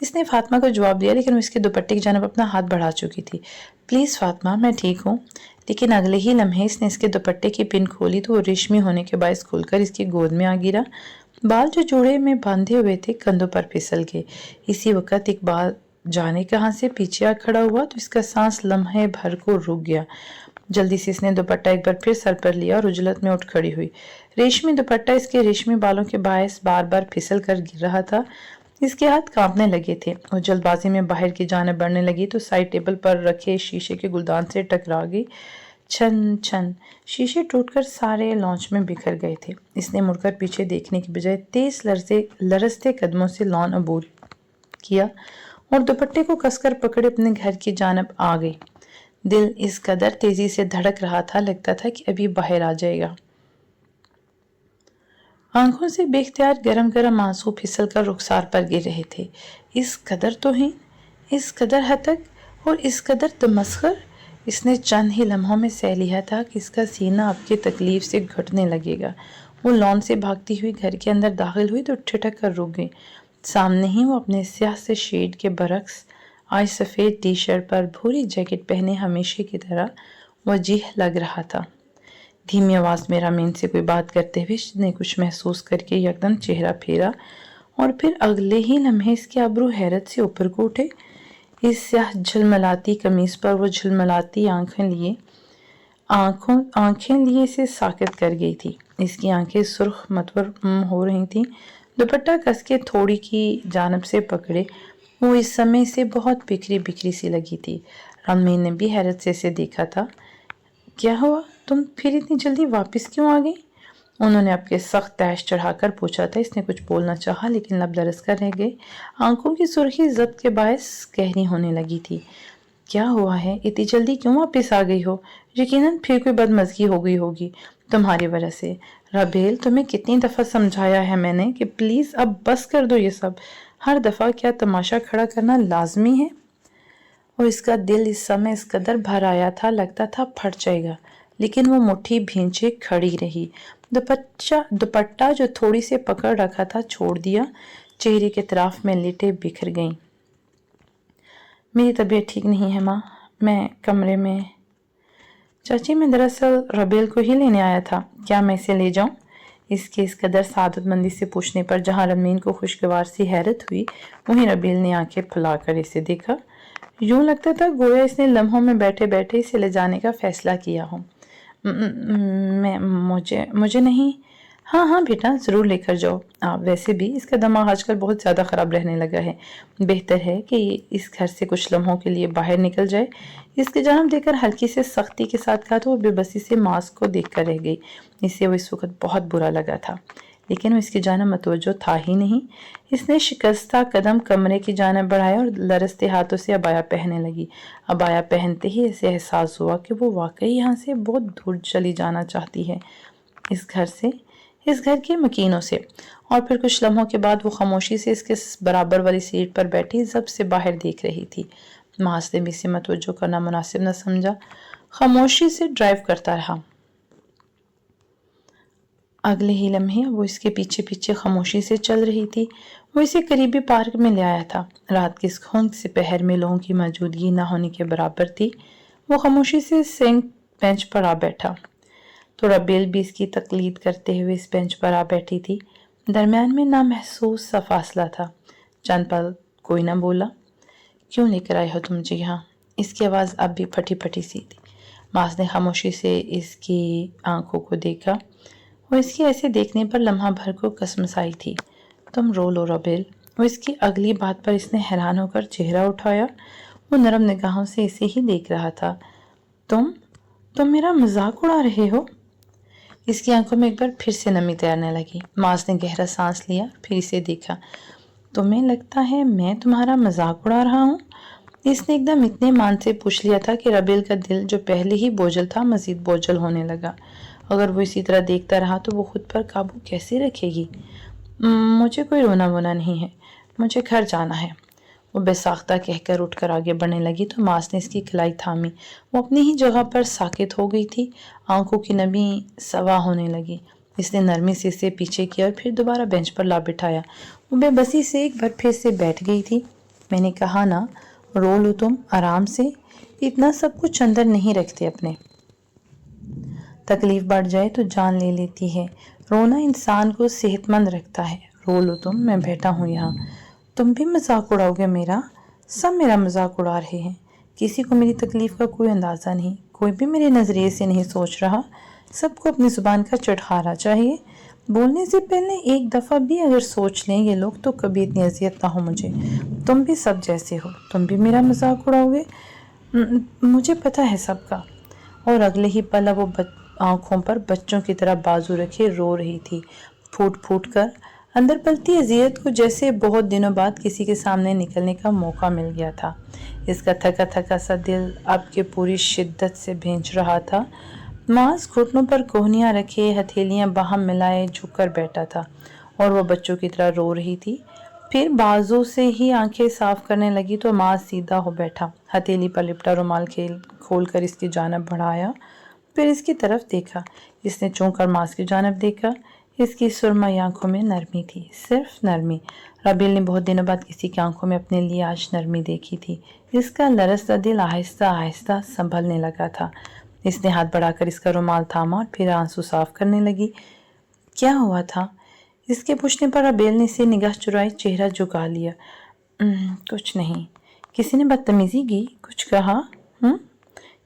اس نے فاطمہ کو جواب دیا، لیکن وہ اس کے دوپٹے کی جانب اپنا ہاتھ بڑھا چکی تھی۔ پلیز فاطمہ، میں ٹھیک ہوں۔ لیکن اگلے ہی لمحے اس نے اس کے دوپٹے کی پن کھولی تو وہ ریشمی ہونے کے باعث کھل کر اس کی گود میں آ گرا۔ بال جو جوڑے میں باندھے ہوئے تھے کندھوں پر پھسل گئے۔ اسی وقت اقبال جانے کہاں سے پیچھے آ کھڑا ہوا تو اس کا سانس لمحے بھر کو رک گیا۔ جلدی سے اس نے دوپٹہ ایک بار پھر سر پر لیا اور عجلت میں اٹھ کھڑی ہوئی۔ ریشمی دوپٹہ اس کے ریشمی بالوں کے باعث بار بار پھسل کر گر رہا تھا۔ اس کے ہاتھ کانپنے لگے تھے۔ وہ جلد بازی میں باہر کی جانب بڑھنے لگی تو سائڈ ٹیبل پر رکھے شیشے کے گلدان سے ٹکرا گئی۔ چھن چھن شیشے ٹوٹ کر سارے لانچ میں بکھر گئے تھے۔ اس نے مڑ کر پیچھے دیکھنے کی بجائے تیز لرزتے قدموں سے لان عبور کیا اور دوپٹے کو کس کر پکڑے اپنے گھر کی جانب آ گئی۔ دل اس قدر تیزی سے دھڑک رہا تھا، لگتا تھا کہ ابھی باہر آ جائے گا۔ آنکھوں سے بے اختیار گرم گرم آنسو پھسل کر رخسار پر گر رہے تھے۔ اس قدر توہین، اس قدر ہتک اور اس قدر تمسخر۔ اس نے چند ہی لمحوں میں سہ لیا تھا کہ اس کا سینہ اب کی تکلیف سے گھٹنے لگے گا۔ وہ لان سے بھاگتی ہوئی گھر کے اندر داخل ہوئی تو ٹھٹک کر رک گئی۔ سامنے ہی وہ اپنے سیاہ سے شیڈ کے برعکس آج سفید ٹی شرٹ پر بھوری جیکٹ پہنے ہمیشہ کی طرح وجیح لگ رہا تھا۔ دھیمی آواز میں رامین سے کوئی بات کرتے ہوئے اس نے کچھ محسوس کر کے یکدم چہرہ پھیرا اور پھر اگلے ہی لمحے اس کے ابرو حیرت سے اوپر کو اٹھے۔ اس سیاہ جھلملاتی قمیص پر وہ جھلملاتی آنکھیں لیے اسے ساکت کر گئی تھی۔ اس کی آنکھیں سرخ متور ہو رہی تھیں۔ دوپٹہ کس کے تھوڑی کی جانب سے پکڑے وہ اس سمے سے بہت بکھری بکھری سی لگی تھی۔ رامین نے بھی حیرت سے اسے دیکھا تھا۔ کیا ہوا؟ تم پھر اتنی جلدی واپس کیوں آ گئی؟ انہوں نے اب کے سخت تیش چڑھا کر پوچھا تھا۔ اس نے کچھ بولنا چاہا لیکن لب لرز کر رہ گئے۔ آنکھوں کی سرخی ضبط کے باعث گہری ہونے لگی تھی۔ کیا ہوا ہے؟ اتنی جلدی کیوں واپس آ گئی ہو؟ یقیناً پھر کوئی بدمزگی ہو گئی ہوگی تمہاری وجہ سے۔ رابیل، تمہیں کتنی دفعہ سمجھایا ہے میں نے کہ پلیز اب بس کر دو یہ سب۔ ہر دفعہ کیا تماشا کھڑا کرنا لازمی ہے؟ اور اس کا دل اس سمے اس قدر بھر آیا تھا، لگتا تھا پھٹ جائے گا، لیکن وہ مٹھی بھینچے کھڑی رہی۔ دوپٹہ جو تھوڑی سے پکڑ رکھا تھا چھوڑ دیا، چہرے کے طرف میں لٹے بکھر گئیں۔ میری طبیعت ٹھیک نہیں ہے ماں، میں کمرے میں۔ چاچی، میں دراصل رابیل کو ہی لینے آیا تھا، کیا میں اسے لے جاؤں؟ اس کے اس قدر سعادت مندی سے پوچھنے پر جہاں رامین کو خوشگوار سی حیرت ہوئی، وہیں رابیل نے آنکھیں پھلا کر اسے دیکھا۔ یوں لگتا تھا گویا اس نے لمحوں میں بیٹھے بیٹھے اسے لے جانے کا فیصلہ کیا ہو۔ مجھے نہیں۔ ہاں بیٹا، ضرور لے کر جاؤ۔ ویسے بھی اس کا دماغ آج کل بہت زیادہ خراب رہنے لگا ہے، بہتر ہے کہ یہ اس گھر سے کچھ لمحوں کے لیے باہر نکل جائے۔ اس کی جانب دیکھ کر ہلکی سے سختی کے ساتھ کہا تو وہ بے بسی سے ماسک کو دیکھ کر رہ گئی۔ اسے وہ اس وقت بہت برا لگا تھا، لیکن وہ اس کی جانب متوجہ تھا ہی نہیں۔ اس نے شکستہ قدم کمرے کی جانب بڑھایا اور لرزتے ہاتھوں سے عبایا پہننے لگی۔ عبایا پہنتے ہی اسے احساس ہوا کہ وہ واقعی یہاں سے بہت دور چلی جانا چاہتی ہے، اس گھر سے، اس گھر کے مکینوں سے۔ اور پھر کچھ لمحوں کے بعد وہ خاموشی سے اس کے برابر والی سیٹ پر بیٹھی ضبط سے باہر دیکھ رہی تھی۔ محض نے بھی اسے متوجہ کرنا مناسب نہ سمجھا، خاموشی سے ڈرائیو کرتا رہا۔ اگلے ہی لمحے وہ اس کے پیچھے پیچھے خاموشی سے چل رہی تھی۔ وہ اسے قریبی پارک میں لے آیا تھا۔ رات کے اس خنک سے پہر میں لوگوں کی موجودگی نہ ہونے کے برابر تھی۔ وہ خاموشی سے سینک بینچ پر آ بیٹھا تو رابیل بھی اس کی تقلید کرتے ہوئے اس بینچ پر آ بیٹھی تھی۔ درمیان میں نامحسوس سا فاصلہ تھا۔ چند پل کوئی نہ بولا۔ کیوں لے کر آئے ہو تم مجھے یہاں؟ اس کی آواز اب بھی پھٹی پھٹی سی تھی۔ ماس نے خاموشی سے اس کی آنکھوں کو دیکھا۔ وہ اس کی ایسے دیکھنے پر لمحہ بھر کو کسمسائی تھی۔ تم رو لو رابیل۔ وہ اس کی اگلی بات پر اس نے حیران ہو کر چہرہ اٹھایا۔ وہ نرم نگاہوں سے اسے ہی دیکھ رہا تھا۔ تم میرا مذاق اڑا رہے ہو؟ اس کی آنکھوں میں ایک بار پھر سے نمی تیرنے لگی۔ ماس نے گہرا سانس لیا، پھر اسے دیکھا۔ تمہیں لگتا ہے میں تمہارا مذاق اڑا رہا ہوں؟ اس نے ایک دم اتنے مان سے پوچھ لیا تھا کہ رابیل کا دل جو پہلے ہی بوجھل تھا مزید بوجھل ہونے لگا۔ اگر وہ اسی طرح دیکھتا رہا تو وہ خود پر قابو کیسے رکھے گی؟ مجھے کوئی رونا وونا نہیں ہے، مجھے گھر جانا ہے، وہ بے ساختہ کہہ کر اٹھ کر آگے بڑھنے لگی تو ماس نے اس کی کلائی تھامی۔ وہ اپنی ہی جگہ پر ساکت ہو گئی تھی۔ آنکھوں کی نمی سوا ہونے لگی۔ اس نے نرمی سے اسے پیچھے کیا اور پھر دوبارہ بینچ پر لا بٹھایا۔ وہ بے بسی سے ایک بار پھر سے بیٹھ گئی تھی۔ میں نے کہا نا، رو لو تم آرام سے، اتنا سب کچھ اندر نہیں رکھتے اپنے۔ تکلیف بڑھ جائے تو جان لے لیتی ہے، رونا انسان کو صحت مند رکھتا ہے۔ رو لو تم، میں بیٹھا ہوں یہاں۔ تم بھی مذاق اڑاؤ گے میرا؟ سب میرا مذاق اڑا رہے ہیں، کسی کو میری تکلیف کا کوئی اندازہ نہیں، کوئی بھی میرے نظریے سے نہیں سوچ رہا، سب کو اپنی زبان کا چٹخارا چاہیے۔ بولنے سے پہلے ایک دفعہ بھی اگر سوچ لیں یہ لوگ تو کبھی اتنی اذیت نہ ہو مجھے۔ تم بھی سب جیسے ہو، تم بھی میرا مذاق اڑاؤ گے؟ مجھے پتہ ہے سب کا۔ اور اگلے ہی پل وہ آنکھوں پر بچوں کی طرح بازو رکھے رو رہی تھی، پھوٹ پھوٹ کر، اندر پلتی اذیت کو جیسے بہت دنوں بعد کسی کے سامنے نکلنے کا موقع مل گیا تھا۔ اس کا تھکا تھکا سا دل اب کے پوری شدت سے بھینچ رہا تھا۔ معاذ گھٹنوں پر کوہنیاں رکھے، ہتھیلیاں باہم ملائے جھک کر بیٹھا تھا اور وہ بچوں کی طرح رو رہی تھی۔ پھر بازو سے ہی آنکھیں صاف کرنے لگی تو معاذ سیدھا ہو بیٹھا، ہتھیلی پر لپٹا رومال کھول کر اس کی جانب بڑھایا، پھر اس کی طرف دیکھا۔ اس نے چونک کر معاذ کی جانب دیکھا۔ اس کی سرمئی آنکھوں میں نرمی تھی، صرف نرمی۔ رابیل نے بہت دنوں بعد کسی کی آنکھوں میں اپنے لیے آج نرمی دیکھی تھی۔ اس کا لرزتا دل آہستہ آہستہ سنبھلنے لگا تھا۔ اس نے ہاتھ بڑھا کر اس کا رومال تھاما اور پھر آنسو صاف کرنے لگی۔ کیا ہوا تھا؟ اس کے پوچھنے پر رابیل نے سے نگاہ چرائی، چہرہ جھکا لیا۔ کچھ نہیں۔ کسی نے بدتمیزی کی؟ کچھ کہا؟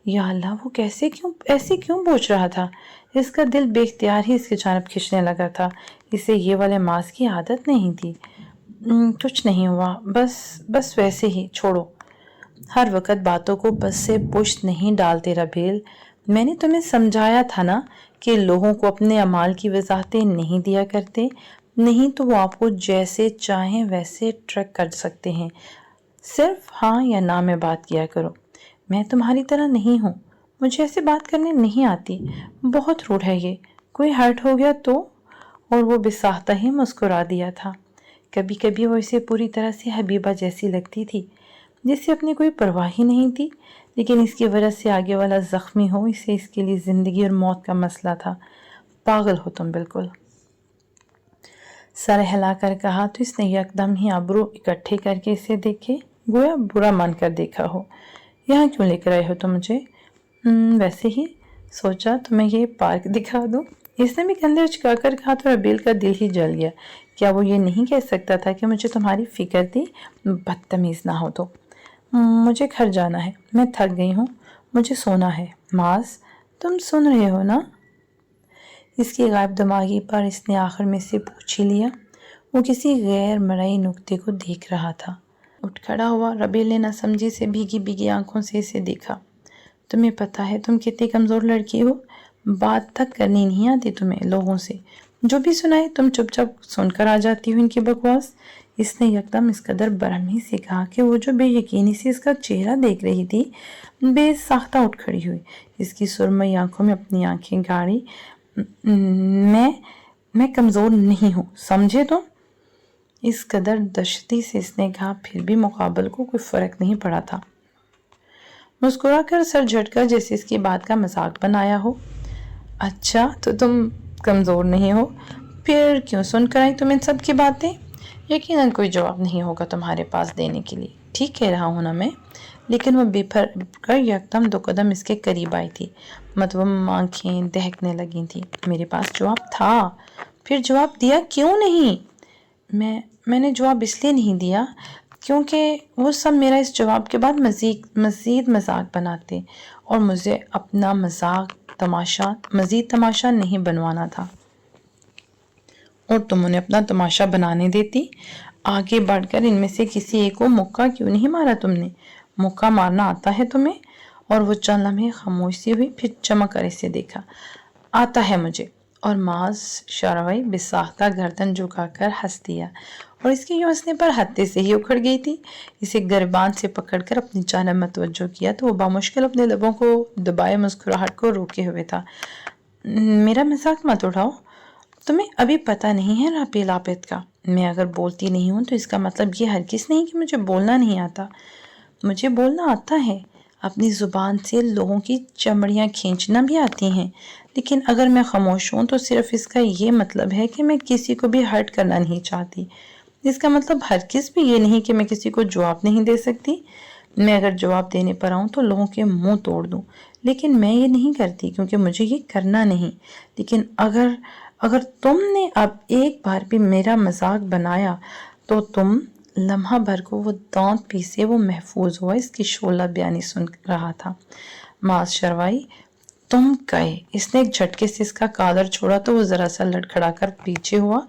یا اللہ، وہ ایسے کیوں پوچھ رہا تھا؟ اس کا دل بے اختیار ہی اس کی جانب کھنچنے لگا تھا۔ اسے یہ والے معاذ کی عادت نہیں تھی۔ کچھ نہیں ہوا، بس ویسے ہی، چھوڑو۔ ہر وقت باتوں کو بس سے پشت نہیں ڈالتے رابیل۔ میں نے تمہیں سمجھایا تھا نا کہ لوگوں کو اپنے اعمال کی وضاحتیں نہیں دیا کرتے، نہیں تو وہ آپ کو جیسے چاہیں ویسے ٹریک کر سکتے ہیں۔ صرف ہاں یا نہ میں بات کیا کرو۔ میں تمہاری طرح نہیں ہوں، مجھے ایسے بات کرنے نہیں آتی، بہت روڈ ہے یہ، کوئی ہرٹ ہو گیا تو؟ اور وہ بساختہ ہی مسکرا دیا تھا۔ کبھی کبھی وہ اسے پوری طرح سے حبیبہ جیسی لگتی تھی، جس سے اپنی کوئی پرواہ ہی نہیں تھی، لیکن اس کی وجہ سے آگے والا زخمی ہو، اسے اس کے لیے زندگی اور موت کا مسئلہ تھا۔ پاگل ہو تم بالکل۔ سر ہلا کر کہا تو اس نے یکدم ہی ابرو اکٹھے کر کے اسے دیکھے، گویا برا مان کر دیکھا ہو۔ یہاں کیوں لے کر آئے ہو تم مجھے؟ ویسے ہی سوچا تمہیں یہ پارک دکھا دوں۔ اس نے بھی کندھے اچکا کر کہا تو رابیل کا دل ہی جل گیا۔ کیا وہ یہ نہیں کہہ سکتا تھا کہ مجھے تمہاری فکر تھی؟ بدتمیز نہ ہو تو۔ مجھے گھر جانا ہے، میں تھک گئی ہوں، مجھے سونا ہے۔ معاذ، تم سن رہے ہو نا؟ اس کی غائب دماغی پر اس نے آخر میں سے پوچھ ہی لیا۔ وہ کسی غیر مرئی نکتے کو دیکھ رہا تھا۔ اٹھ کھڑا ہوا، رابیل نے نہ سمجھی سے بھیگی بھیگی آنکھوں سے اسے دیکھا۔ تمہیں پتا ہے تم کتنی کمزور لڑکی ہو، بات تک کرنی نہیں آتی تمہیں لوگوں سے، جو بھی سنائے تم چپ چپ سن کر آ جاتی ہو ان کی بکواس۔ اس نے یکدم اس قدر برہمی سے کہا کہ وہ جو بے یقینی سے اس کا چہرہ دیکھ رہی تھی، بے ساختہ اٹھ کھڑی ہوئی، اس کی سرمئی آنکھوں میں اپنی آنکھیں گاڑی۔ میں کمزور نہیں ہوں، سمجھے تم؟ اس قدر دشتی سے اس نے کہا، پھر بھی مقابل کو کوئی فرق نہیں پڑا تھا۔ مسکرا کر سر جھٹکا جیسے اس کی بات کا مذاق بنایا ہو۔ اچھا تو تم کمزور نہیں ہو، پھر کیوں سن کر آئی تم ان سب کی باتیں؟ یقیناً کوئی جواب نہیں ہوگا تمہارے پاس دینے کے لیے، ٹھیک کہہ رہا ہوں نا میں؟ لیکن وہ بے پھر کر یکدم 2 قدم اس کے قریب آئی تھی، متوم آنکھیں دہکنے لگی تھی۔ میرے پاس جواب تھا، پھر جواب دیا کیوں نہیں؟ میں نے جواب اس لیے نہیں دیا کیونکہ وہ سب میرا اس جواب کے بعد مزید مذاق بناتے اور مجھے اپنا مزید تماشا نہیں بنوانا تھا، اور تم انہیں اپنا تماشا بنانے دیتی۔ آگے بڑھ کر ان میں سے کسی ایک کو مکہ کیوں نہیں مارا تم نے؟ مکہ مارنا آتا ہے تمہیں؟ اور وہ چند لمحے خاموش سی ہوئی، پھر چمک کر اسے دیکھا۔ آتا ہے مجھے۔ اور معاذ شاروئی بساختہ گردن جھکا کر ہنس دیا، اور اس کے یوں ہنسنے پر ہتے سے ہی اکھڑ گئی تھی۔ اسے گریبان سے پکڑ کر اپنی جانب متوجہ کیا تو وہ بامشکل اپنے لبوں کو دبائے مسکراہٹ کو روکے ہوئے تھا۔ میرا مذاق مت اڑاؤ، تمہیں ابھی پتہ نہیں ہے رابیل عابد کا۔ میں اگر بولتی نہیں ہوں تو اس کا مطلب یہ ہرگز نہیں کہ مجھے بولنا نہیں آتا، مجھے بولنا آتا ہے، اپنی زبان سے لوگوں کی چمڑیاں کھینچنا بھی آتی ہیں، لیکن اگر میں خاموش ہوں تو صرف اس کا یہ مطلب ہے کہ میں کسی کو بھی ہرٹ کرنا نہیں چاہتی۔ اس کا مطلب ہرگز بھی یہ نہیں کہ میں کسی کو جواب نہیں دے سکتی۔ میں اگر جواب دینے پر آؤں تو لوگوں کے منہ توڑ دوں، لیکن میں یہ نہیں کرتی کیونکہ مجھے یہ کرنا نہیں۔ لیکن اگر تم نے اب ایک بار بھی میرا مذاق بنایا تو تم لمحہ بھر کو وہ دانت پیسے وہ محفوظ ہوا اس کی شعلہ بیانی سن رہا تھا۔ معاذ شروائی، تم گئے۔ اس نے ایک جھٹکے سے اس کا کالر چھوڑا تو وہ ذرا سا لڑکھڑا کر پیچھے ہوا۔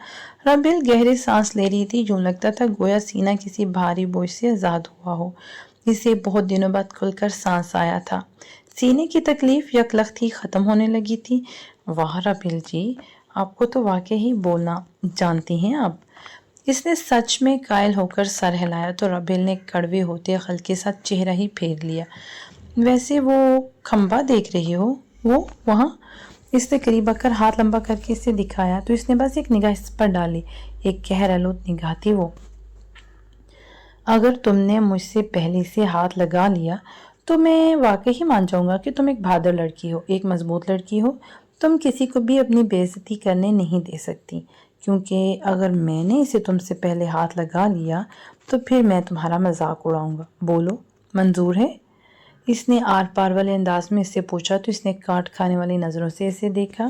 رابیل گہرے سانس لے رہی تھی، یوں لگتا تھا گویا سینہ کسی بھاری بوجھ سے آزاد ہوا ہو۔ اسے بہت دنوں بعد کھل کر سانس آیا تھا۔ سینے کی تکلیف یکلخت ہی ختم ہونے لگی تھی۔ واہ رابیل جی، آپ کو تو واقعی بولنا جانتی ہیں آپ۔ اس نے سچ میں قائل ہو کر سر ہلایا تو رابیل نے کڑوے ہوتے عقل کے ساتھ چہرہ ہی پھیر لیا۔ ویسے وہ کھمبا دیکھ رہی ہو، وہ وہاں؟ اس نے قریب آ کر ہاتھ لمبا کر کے اسے دکھایا تو اس نے بس ایک نگاہ اس پر ڈالی۔ ایک قہر آلود نگاہ تھی وہ۔ اگر تم نے مجھ سے پہلے سے ہاتھ لگا لیا تو میں واقعی مان جاؤں گا کہ تم ایک بہادر لڑکی ہو، ایک مضبوط لڑکی ہو۔ تم کسی کو بھی اپنی بے عزتی کرنے نہیں دے سکتی، کیونکہ اگر میں نے اسے تم سے پہلے ہاتھ لگا لیا تو پھر میں تمہارا مذاق اڑاؤں گا۔ بولو، منظور ہے؟ اس نے آر پار والے انداز میں اس سے پوچھا تو اس نے کاٹ کھانے والی نظروں سے اسے دیکھا۔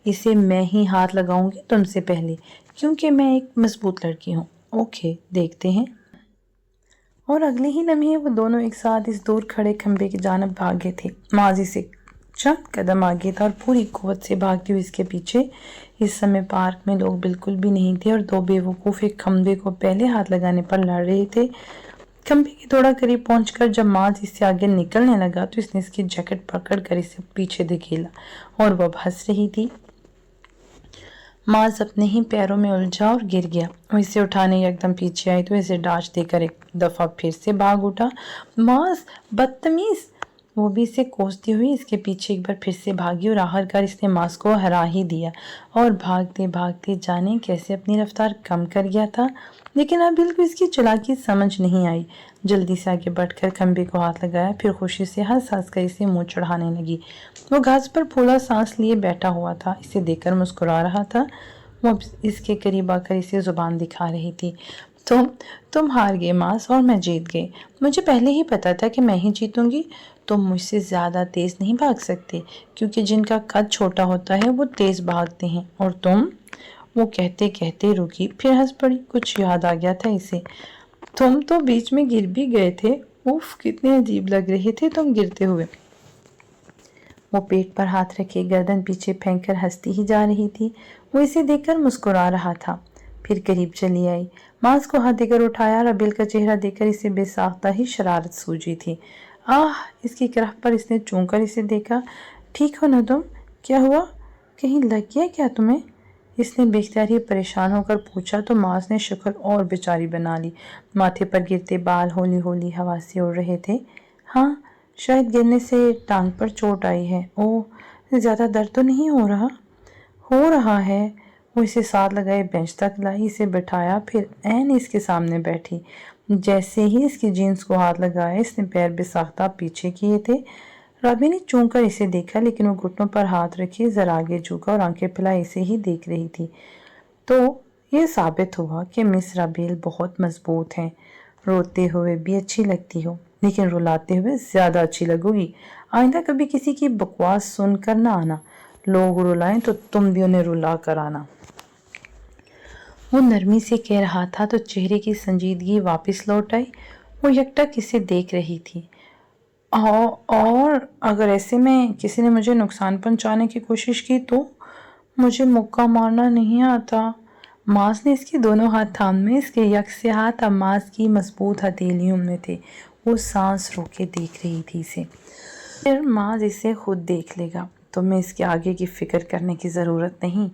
اسے میں ہی ہاتھ لگاؤں گی تم سے پہلے، کیونکہ میں ایک مضبوط لڑکی ہوں۔ اوکے، دیکھتے ہیں۔ اور اگلے ہی لمحے وہ دونوں ایک ساتھ اس دور کھڑے کھمبے کی جانب بھاگے تھے۔ ماضی سے چند قدم آگے تھا اور پوری قوت سے بھاگتی ہوئی اس کے پیچھے۔ اس سمے پارک میں لوگ بالکل بھی نہیں تھے اور دو بے وقوف ایک کھمبے کو پہلے ہاتھ لگانے پر لڑ رہے تھے۔ کھمبے کے تھوڑا قریب پہنچ کر جب ماذ اس سے آگے نکلنے لگا تو اس نے اس کی جیکٹ پکڑ کر اسے پیچھے دھکیلا اور وہ اب ہنس رہی تھی۔ ماذ اپنے ہی پیروں میں الجھا اور گر گیا۔ وہ اسے اٹھانے یکدم پیچھے آئی تو اسے ڈانٹ دے کر ایک دفعہ پھر سے بھاگ اٹھا۔ ماذ، بدتمیز! وہ بھی اسے کوستی ہوئی اس کے پیچھے ایک بار پھر سے بھاگی اور آخرکار اس نے ماذ کو ہرا ہی دیا اور بھاگتے بھاگتے جانے کیسے اپنی رفتار کم کر گیا تھا۔ لیکن رابیل کو اس کی چالاکی سمجھ نہیں آئی۔ جلدی سے آگے بڑھ کر کھمبے کو ہاتھ لگایا، پھر خوشی سے ہنس ہنس کر اسے منہ چڑھانے لگی۔ وہ گھاس پر پھولا سانس لیے بیٹھا ہوا تھا، اسے دیکھ کر مسکرا رہا تھا۔ وہ اس کے قریب آ کر اسے زبان دکھا رہی تھی۔ تم ہار گئے ماذ اور میں جیت گئی۔ مجھے پہلے ہی پتا تھا کہ میں ہی جیتوں گی۔ تم مجھ سے زیادہ تیز نہیں بھاگ سکتے، کیونکہ جن کا قد چھوٹا ہوتا ہے وہ تیز بھاگتے ہیں، اور تم… وہ کہتے کہتے رکی، پھر ہنس پڑی۔ کچھ یاد آ گیا تھا اسے۔ تم تو بیچ میں گر بھی گئے تھے۔ اوف، کتنے عجیب لگ رہے تھے تم گرتے ہوئے۔ وہ پیٹ پر ہاتھ رکھے گردن پیچھے پھینک کر ہنستی ہی جا رہی تھی۔ وہ اسے دیکھ کر مسکرا رہا تھا۔ پھر قریب چلی آئی، ماذ کو ہاتھ دے کر اٹھایا۔ رابیل کا چہرہ دیکھ کر اسے بے ساختہ ہی شرارت سوجی تھی۔ آہ! اس کی کرہ پر اس نے چون کر اسے دیکھا۔ ٹھیک ہو نا تم؟ کیا ہوا؟ کہیں لگ گیا کیا تمہیں؟ اس نے بے اختیار ہی پریشان ہو کر پوچھا تو ماذ نے شکل اور بیچاری بنا لی۔ ماتھے پر گرتے بال ہولی ہولی ہوا سے اڑ رہے تھے۔ ہاں، شاید گرنے سے ٹانگ پر چوٹ آئی ہے۔ اوہ، زیادہ درد تو نہیں ہو رہا؟ ہو رہا ہے۔ وہ اسے ساتھ لگائے بینچ تک لائی، اسے بٹھایا، پھر عین اس کے سامنے بیٹھی۔ جیسے ہی اس کی جینس کو ہاتھ لگایا، اس نے پیر بے ساختہ پیچھے کیے تھے۔ رابیل نے چون کر اسے دیکھا، لیکن وہ گھٹنوں پر ہاتھ رکھے ذرا آگے جھکا اور آنکھیں پھیلائے اسے ہی دیکھ رہی تھی۔ تو یہ ثابت ہوا کہ مس رابیل بہت مضبوط ہیں۔ روتے ہوئے بھی اچھی لگتی ہو، لیکن رلاتے ہوئے زیادہ اچھی لگو گی۔ آئندہ کبھی کسی کی بکواس سن کر نہ آنا۔ لوگ رلائیں تو تم بھی انہیں رلا کر آنا۔ وہ نرمی سے کہہ رہا تھا تو چہرے کی سنجیدگی واپس لوٹ آئی۔ وہ یکٹک اسے دیکھ رہی تھی۔ اور اگر ایسے میں کسی نے مجھے نقصان پہنچانے کی کوشش کی تو؟ مجھے مکہ مارنا نہیں آتا۔ ماذ نے اس کے دونوں ہاتھ تھامے، اس کے یکساں ہاتھ اب ماذ کی مضبوط ہتھیلیوں میں تھے۔ وہ سانس روکے دیکھ رہی تھی اسے۔ پھر ماذ اسے خود دیکھ لے گا، تمہیں اس کے آگے کی فکر کرنے کی ضرورت نہیں۔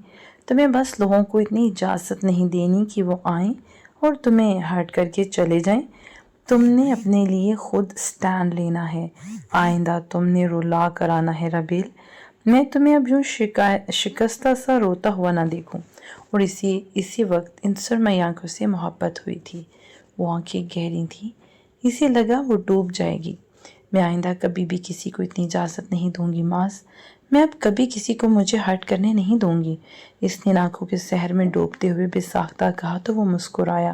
تمہیں بس لوگوں کو اتنی اجازت نہیں دینی کہ وہ آئیں اور تمہیں ہرٹ کر کے چلے جائیں۔ تم نے اپنے لیے خود سٹینڈ لینا ہے۔ آئندہ تم نے رلا کر آنا ہے رابیل۔ میں تمہیں اب یوں شکستہ سا روتا ہوا نہ دیکھوں۔ اور اسی وقت ان سرمئی آنکھوں سے محبت ہوئی تھی۔ وہ آنکھیں گہری تھیں، اسے لگا وہ ڈوب جائے گی۔ میں آئندہ کبھی بھی کسی کو اتنی اجازت نہیں دوں گی ماذ۔ میں اب کبھی کسی کو مجھے ہرٹ کرنے نہیں دوں گی۔ اس نے آنکھوں کے سحر میں ڈوبتے ہوئے بے ساختہ کہا تو وہ مسکرایا،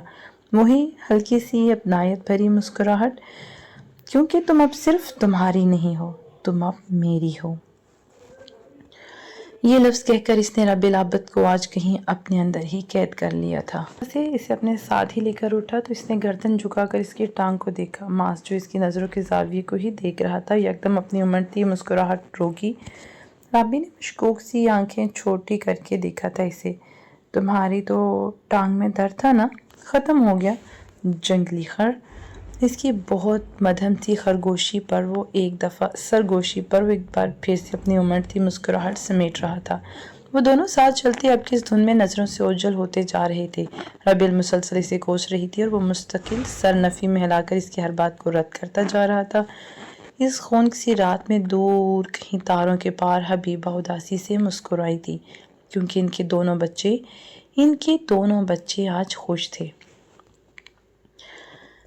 وہی ہلکی سی اپنائیت بھری مسکراہٹ، کیونکہ تم اب صرف تمہاری نہیں ہو، تم اب میری ہو۔ یہ لفظ کہہ کر اس نے رب العبد کو آج کہیں اپنے اندر ہی قید کر لیا تھا۔ اسے اپنے ساتھ ہی لے کر اٹھا تو اس نے گردن جھکا کر اس کی ٹانگ کو دیکھا۔ ماس جو اس کی نظروں کے زاویے کو ہی دیکھ رہا تھا، یکدم اپنی امڑتی مسکراہٹ روکی۔ رابی نے مشکوک سی آنکھیں چھوٹی کر کے دیکھا تھا اسے۔ تمہاری تو ٹانگ میں درد تھا نا؟ ختم ہو گیا؟ جنگلی خر۔ اس کی بہت مدھم سی سرگوشی پر وہ ایک بار پھر سے اپنی امڑتی مسکراہٹ سمیٹ رہا تھا۔ وہ دونوں ساتھ چلتے اب کی اس دھن میں نظروں سے اوجھل ہوتے جا رہے تھے۔ ربیل مسلسل اسے کوس رہی تھی اور وہ مستقل سر نفی میں ہلا کر اس کی ہر بات کو رد کرتا جا رہا تھا۔ اس خونک سی رات میں دور کہیں تاروں کے پار حبیبہ اداسی سے مسکرائی تھی، کیونکہ ان کے دونوں بچے آج خوش تھے۔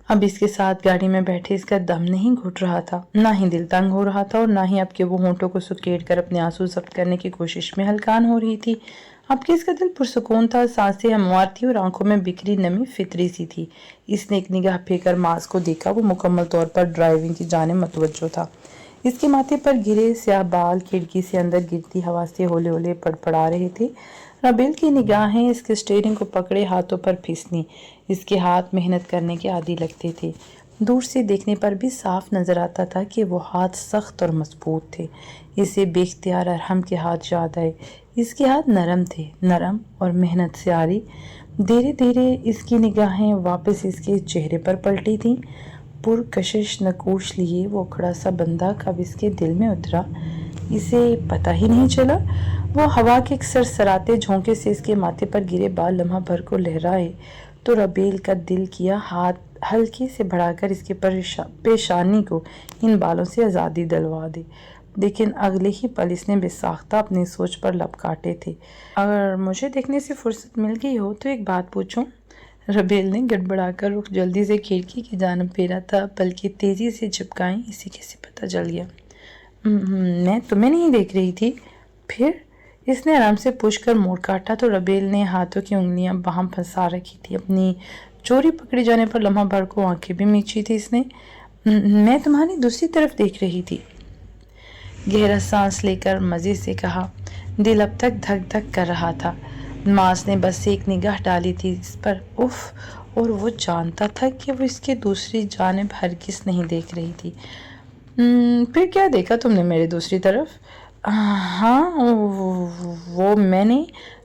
اب اس کے ساتھ گاڑی میں بیٹھے اس کا دم نہیں گھٹ رہا تھا، نہ ہی دل تنگ ہو رہا تھا، اور نہ ہی اب کہ وہ ہونٹوں کو سکیڑ کر اپنے آنسو ضبط کرنے کی کوشش میں ہلکان ہو رہی تھی۔ اب کہ اس کا دل پرسکون تھا، سانسیں ہموار تھی اور آنکھوں میں بکھری نمی فطری سی تھی۔ اس نے ایک نگاہ پھیر کر ماس کو دیکھا، وہ مکمل طور پر ڈرائیونگ کی جانب متوجہ تھا۔ اس کے ماتھے پر گرے سیاہ بال کھڑکی سے اندر گرتی ہوا سے ہولے ہولے پڑپڑا رہے تھے۔ ربیل کی نگاہیں اس کے اسٹیئرنگ کو پکڑے ہاتھوں پر پھسلیں۔ اس کے ہاتھ محنت کرنے کے عادی لگتے تھے۔ دور سے دیکھنے پر بھی صاف نظر آتا تھا کہ وہ ہاتھ سخت اور مضبوط تھے۔ اسے بے اختیار ارحم کے ہاتھ یاد آئے۔ اس کے ہاتھ نرم تھے، نرم اور محنت سے آری۔ دھیرے دھیرے اس کی نگاہیں واپس اس کے چہرے پر پلٹی تھیں۔ پرکشش نقوش لیے وہ کھڑا سا بندہ کب اس کے دل میں اترا، اسے پتہ ہی نہیں چلا۔ وہ ہوا کے ایک سرسراتے جھونکے سے اس کے ماتھے پر گرے بال لمحہ بھر کو لہرائے تو ربیل کا دل کیا ہاتھ ہلکے سے بڑھا کر اس کے پیشانی کو ان بالوں سے آزادی دلوا دے، لیکن اگلے ہی پل اس نے بے ساختہ اپنی سوچ پر لب کاٹے تھے۔ اگر مجھے دیکھنے سے فرصت مل گئی ہو تو ایک بات پوچھوں؟ ربیل نے گڑبڑا کر رخ جلدی سے کھڑکی کی جانب پھیرا تھا، پلکیں تیزی سے جھپکائیں۔ اسے کیسے پتہ چل گیا؟ میں تمہیں نہیں دیکھ رہی تھی۔ پھر اس نے آرام سے پوچھ کر موڑ کاٹا تو ربیل نے ہاتھوں کی انگلیاں باہم پھنسا رکھی تھی۔ اپنی چوری پکڑی جانے پر لمحہ بھر کو آنکھیں بھی میچی تھی اس نے۔ میں تمہاری دوسری طرف دیکھ رہی تھی۔ گہرا سانس لے کر مزے سے کہا۔ دل اب تک دھک دھک کر رہا تھا۔ ماس نے بس ایک نگاہ ڈالی تھی اس پر، اف، اور وہ جانتا تھا کہ وہ اس کے دوسری جانب ہرگز نہیں دیکھ رہی تھی۔ پھر کیا دیکھا تم نے میری دوسری طرف؟ ہاں وہ میں نے۔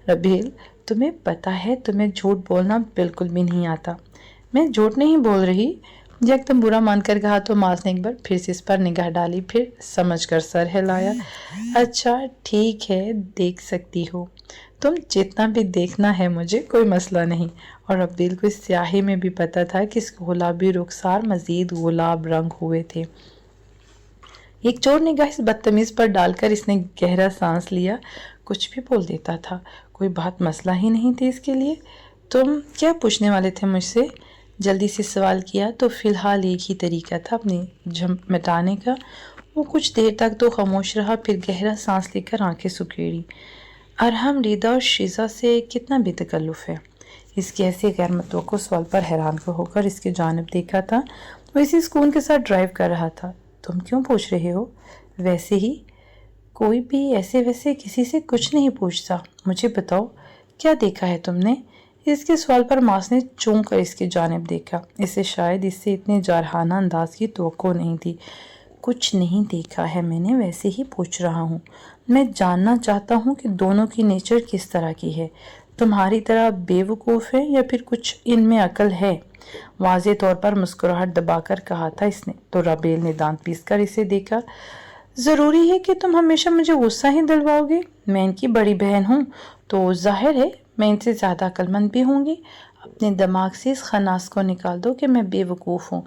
ربیل، تمہیں پتہ ہے تمہیں جھوٹ بولنا بالکل بھی نہیں آتا۔ میں جھوٹ نہیں بول رہی، یکدم برا مان کر کہا تو ماس نے ایک بار پھر سے اس پر نگاہ ڈالی، پھر سمجھ کر سر ہلایا۔ اچھا ٹھیک ہے، دیکھ سکتی ہو تم جتنا بھی دیکھنا ہے، مجھے کوئی مسئلہ نہیں۔ اور ربیل کو اس سیاہی میں بھی پتہ تھا کہ اس کے گلابی رخسار مزید گلاب رنگ ہوئے تھے۔ ایک چور نگاہ اس بدتمیز پر ڈال کر اس نے گہرا سانس لیا۔ کچھ بھی بول دیتا تھا، کوئی بات مسئلہ ہی نہیں تھی اس کے لیے۔ تم کیا پوچھنے والے تھے مجھ سے؟ جلدی سے سوال کیا تو فی الحال ایک ہی طریقہ تھا اپنی جھمپ مٹانے کا۔ وہ کچھ دیر تک تو خاموش رہا، پھر گہرا سانس لے کر آنکھیں سکیڑی۔ ارحم ریدا اور شیزا سے کتنا بے تکلف ہے؟ اس کے ایسے غیر متوقع سوال پر حیران ہو کر اس کی جانب دیکھا تھا۔ وہ اسی سکون کے ساتھ ڈرائیو کر رہا تھا۔ تم کیوں پوچھ رہے ہو؟ ویسے ہی، کوئی بھی ایسے ویسے کسی سے کچھ نہیں پوچھتا۔ مجھے بتاؤ، کیا دیکھا ہے تم نے؟ اس کے سوال پر ماس نے چون کر اس کی جانب دیکھا۔ اسے شاید اس سے اتنے جارحانہ انداز کی توقع نہیں تھی۔ کچھ نہیں دیکھا ہے میں نے، ویسے ہی پوچھ رہا ہوں۔ میں جاننا چاہتا ہوں کہ دونوں کی نیچر کس طرح کی ہے، تمہاری طرح بے وقوف ہے یا پھر کچھ ان میں عقل ہے؟ واضح طور پر مسکراہٹ دبا کر کہا تھا اس نے تو ربیل نے دانت پیس کر اسے دیکھا۔ ضروری ہے کہ تم ہمیشہ مجھے غصہ ہی دلواؤ گے؟ میں ان کی بڑی بہن ہوں تو ظاہر ہے میں ان سے زیادہ عقل مند بھی ہوں گی۔ اپنے دماغ سے اس خناس کو نکال دو کہ میں بے وقوف ہوں۔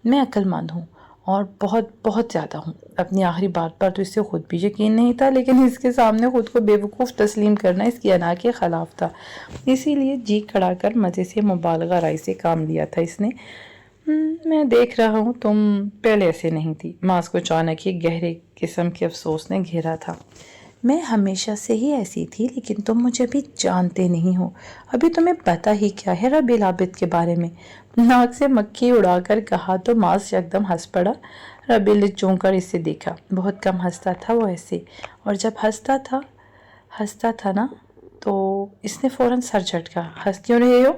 میں عقل مند ہوں اور بہت بہت زیادہ ہوں۔ اپنی آخری بات پر تو اسے خود بھی یقین نہیں تھا، لیکن اس کے سامنے خود کو بے وقوف تسلیم کرنا اس کی انا کے خلاف تھا۔ اسی لیے جی کھڑا کر مزے سے مبالغہ رائی سے کام لیا تھا اس نے۔ میں دیکھ رہا ہوں تم پہلے ایسے نہیں تھی۔ ماس کو اچانک ہی گہرے قسم کے افسوس نے گھیرا تھا۔ میں ہمیشہ سے ہی ایسی تھی، لیکن تم مجھے ابھی جانتے نہیں ہو۔ ابھی تمہیں پتہ ہی کیا ہے ربیل عابد کے بارے میں؟ ناک سے مکھی اڑا کر کہا تو ماس یکدم ہنس پڑا۔ ربیل نے چونک کر اسے دیکھا۔ بہت کم ہنستا تھا وہ ایسے، اور جب ہنستا تھا نا تو اس نے فوراً سر جھٹکا۔ ہنس کیوں رہے ہو؟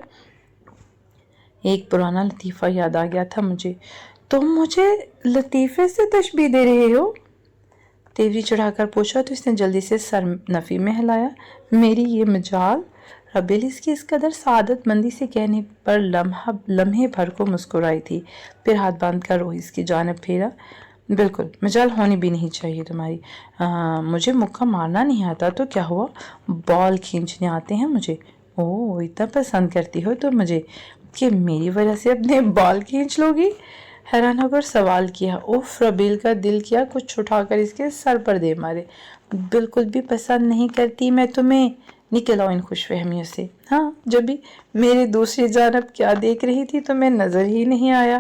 ایک پرانا لطیفہ یاد آ گیا تھا مجھے۔ تم مجھے لطیفے سے تشبیہ دے رہے ہو؟ تیوری چڑھا کر پوچھا تو اس نے جلدی سے سر نفی میں ہلایا۔ میری یہ مجال؟ ربیل اس کی اس قدر سعادت مندی سے کہنے پر لمحے بھر کو مسکرائی تھی، پھر ہاتھ باندھ کر روحی اس کی جانب پھیرا۔ بالکل، مجال ہونی بھی نہیں چاہیے تمہاری۔ مجھے مکہ مارنا نہیں آتا تو کیا ہوا، بال کھینچنے آتے ہیں مجھے۔ اوہ، اتنا پسند کرتی ہو تو مجھے کہ میری وجہ سے اپنے بال کھینچ لو گی؟ حیران ہو کر سوال کیا۔ اوف، ربیل کا دل کیا کچھ اٹھا کر اس کے سر پر دے مارے۔ بالکل بھی پسند نہیں کرتی میں تمہیں۔ نکل آؤ ان خوش فہمیوں سے۔ ہاں، جب بھی میری دوسری جانب کیا دیکھ رہی تھی تمہیں نظر ہی نہیں آیا،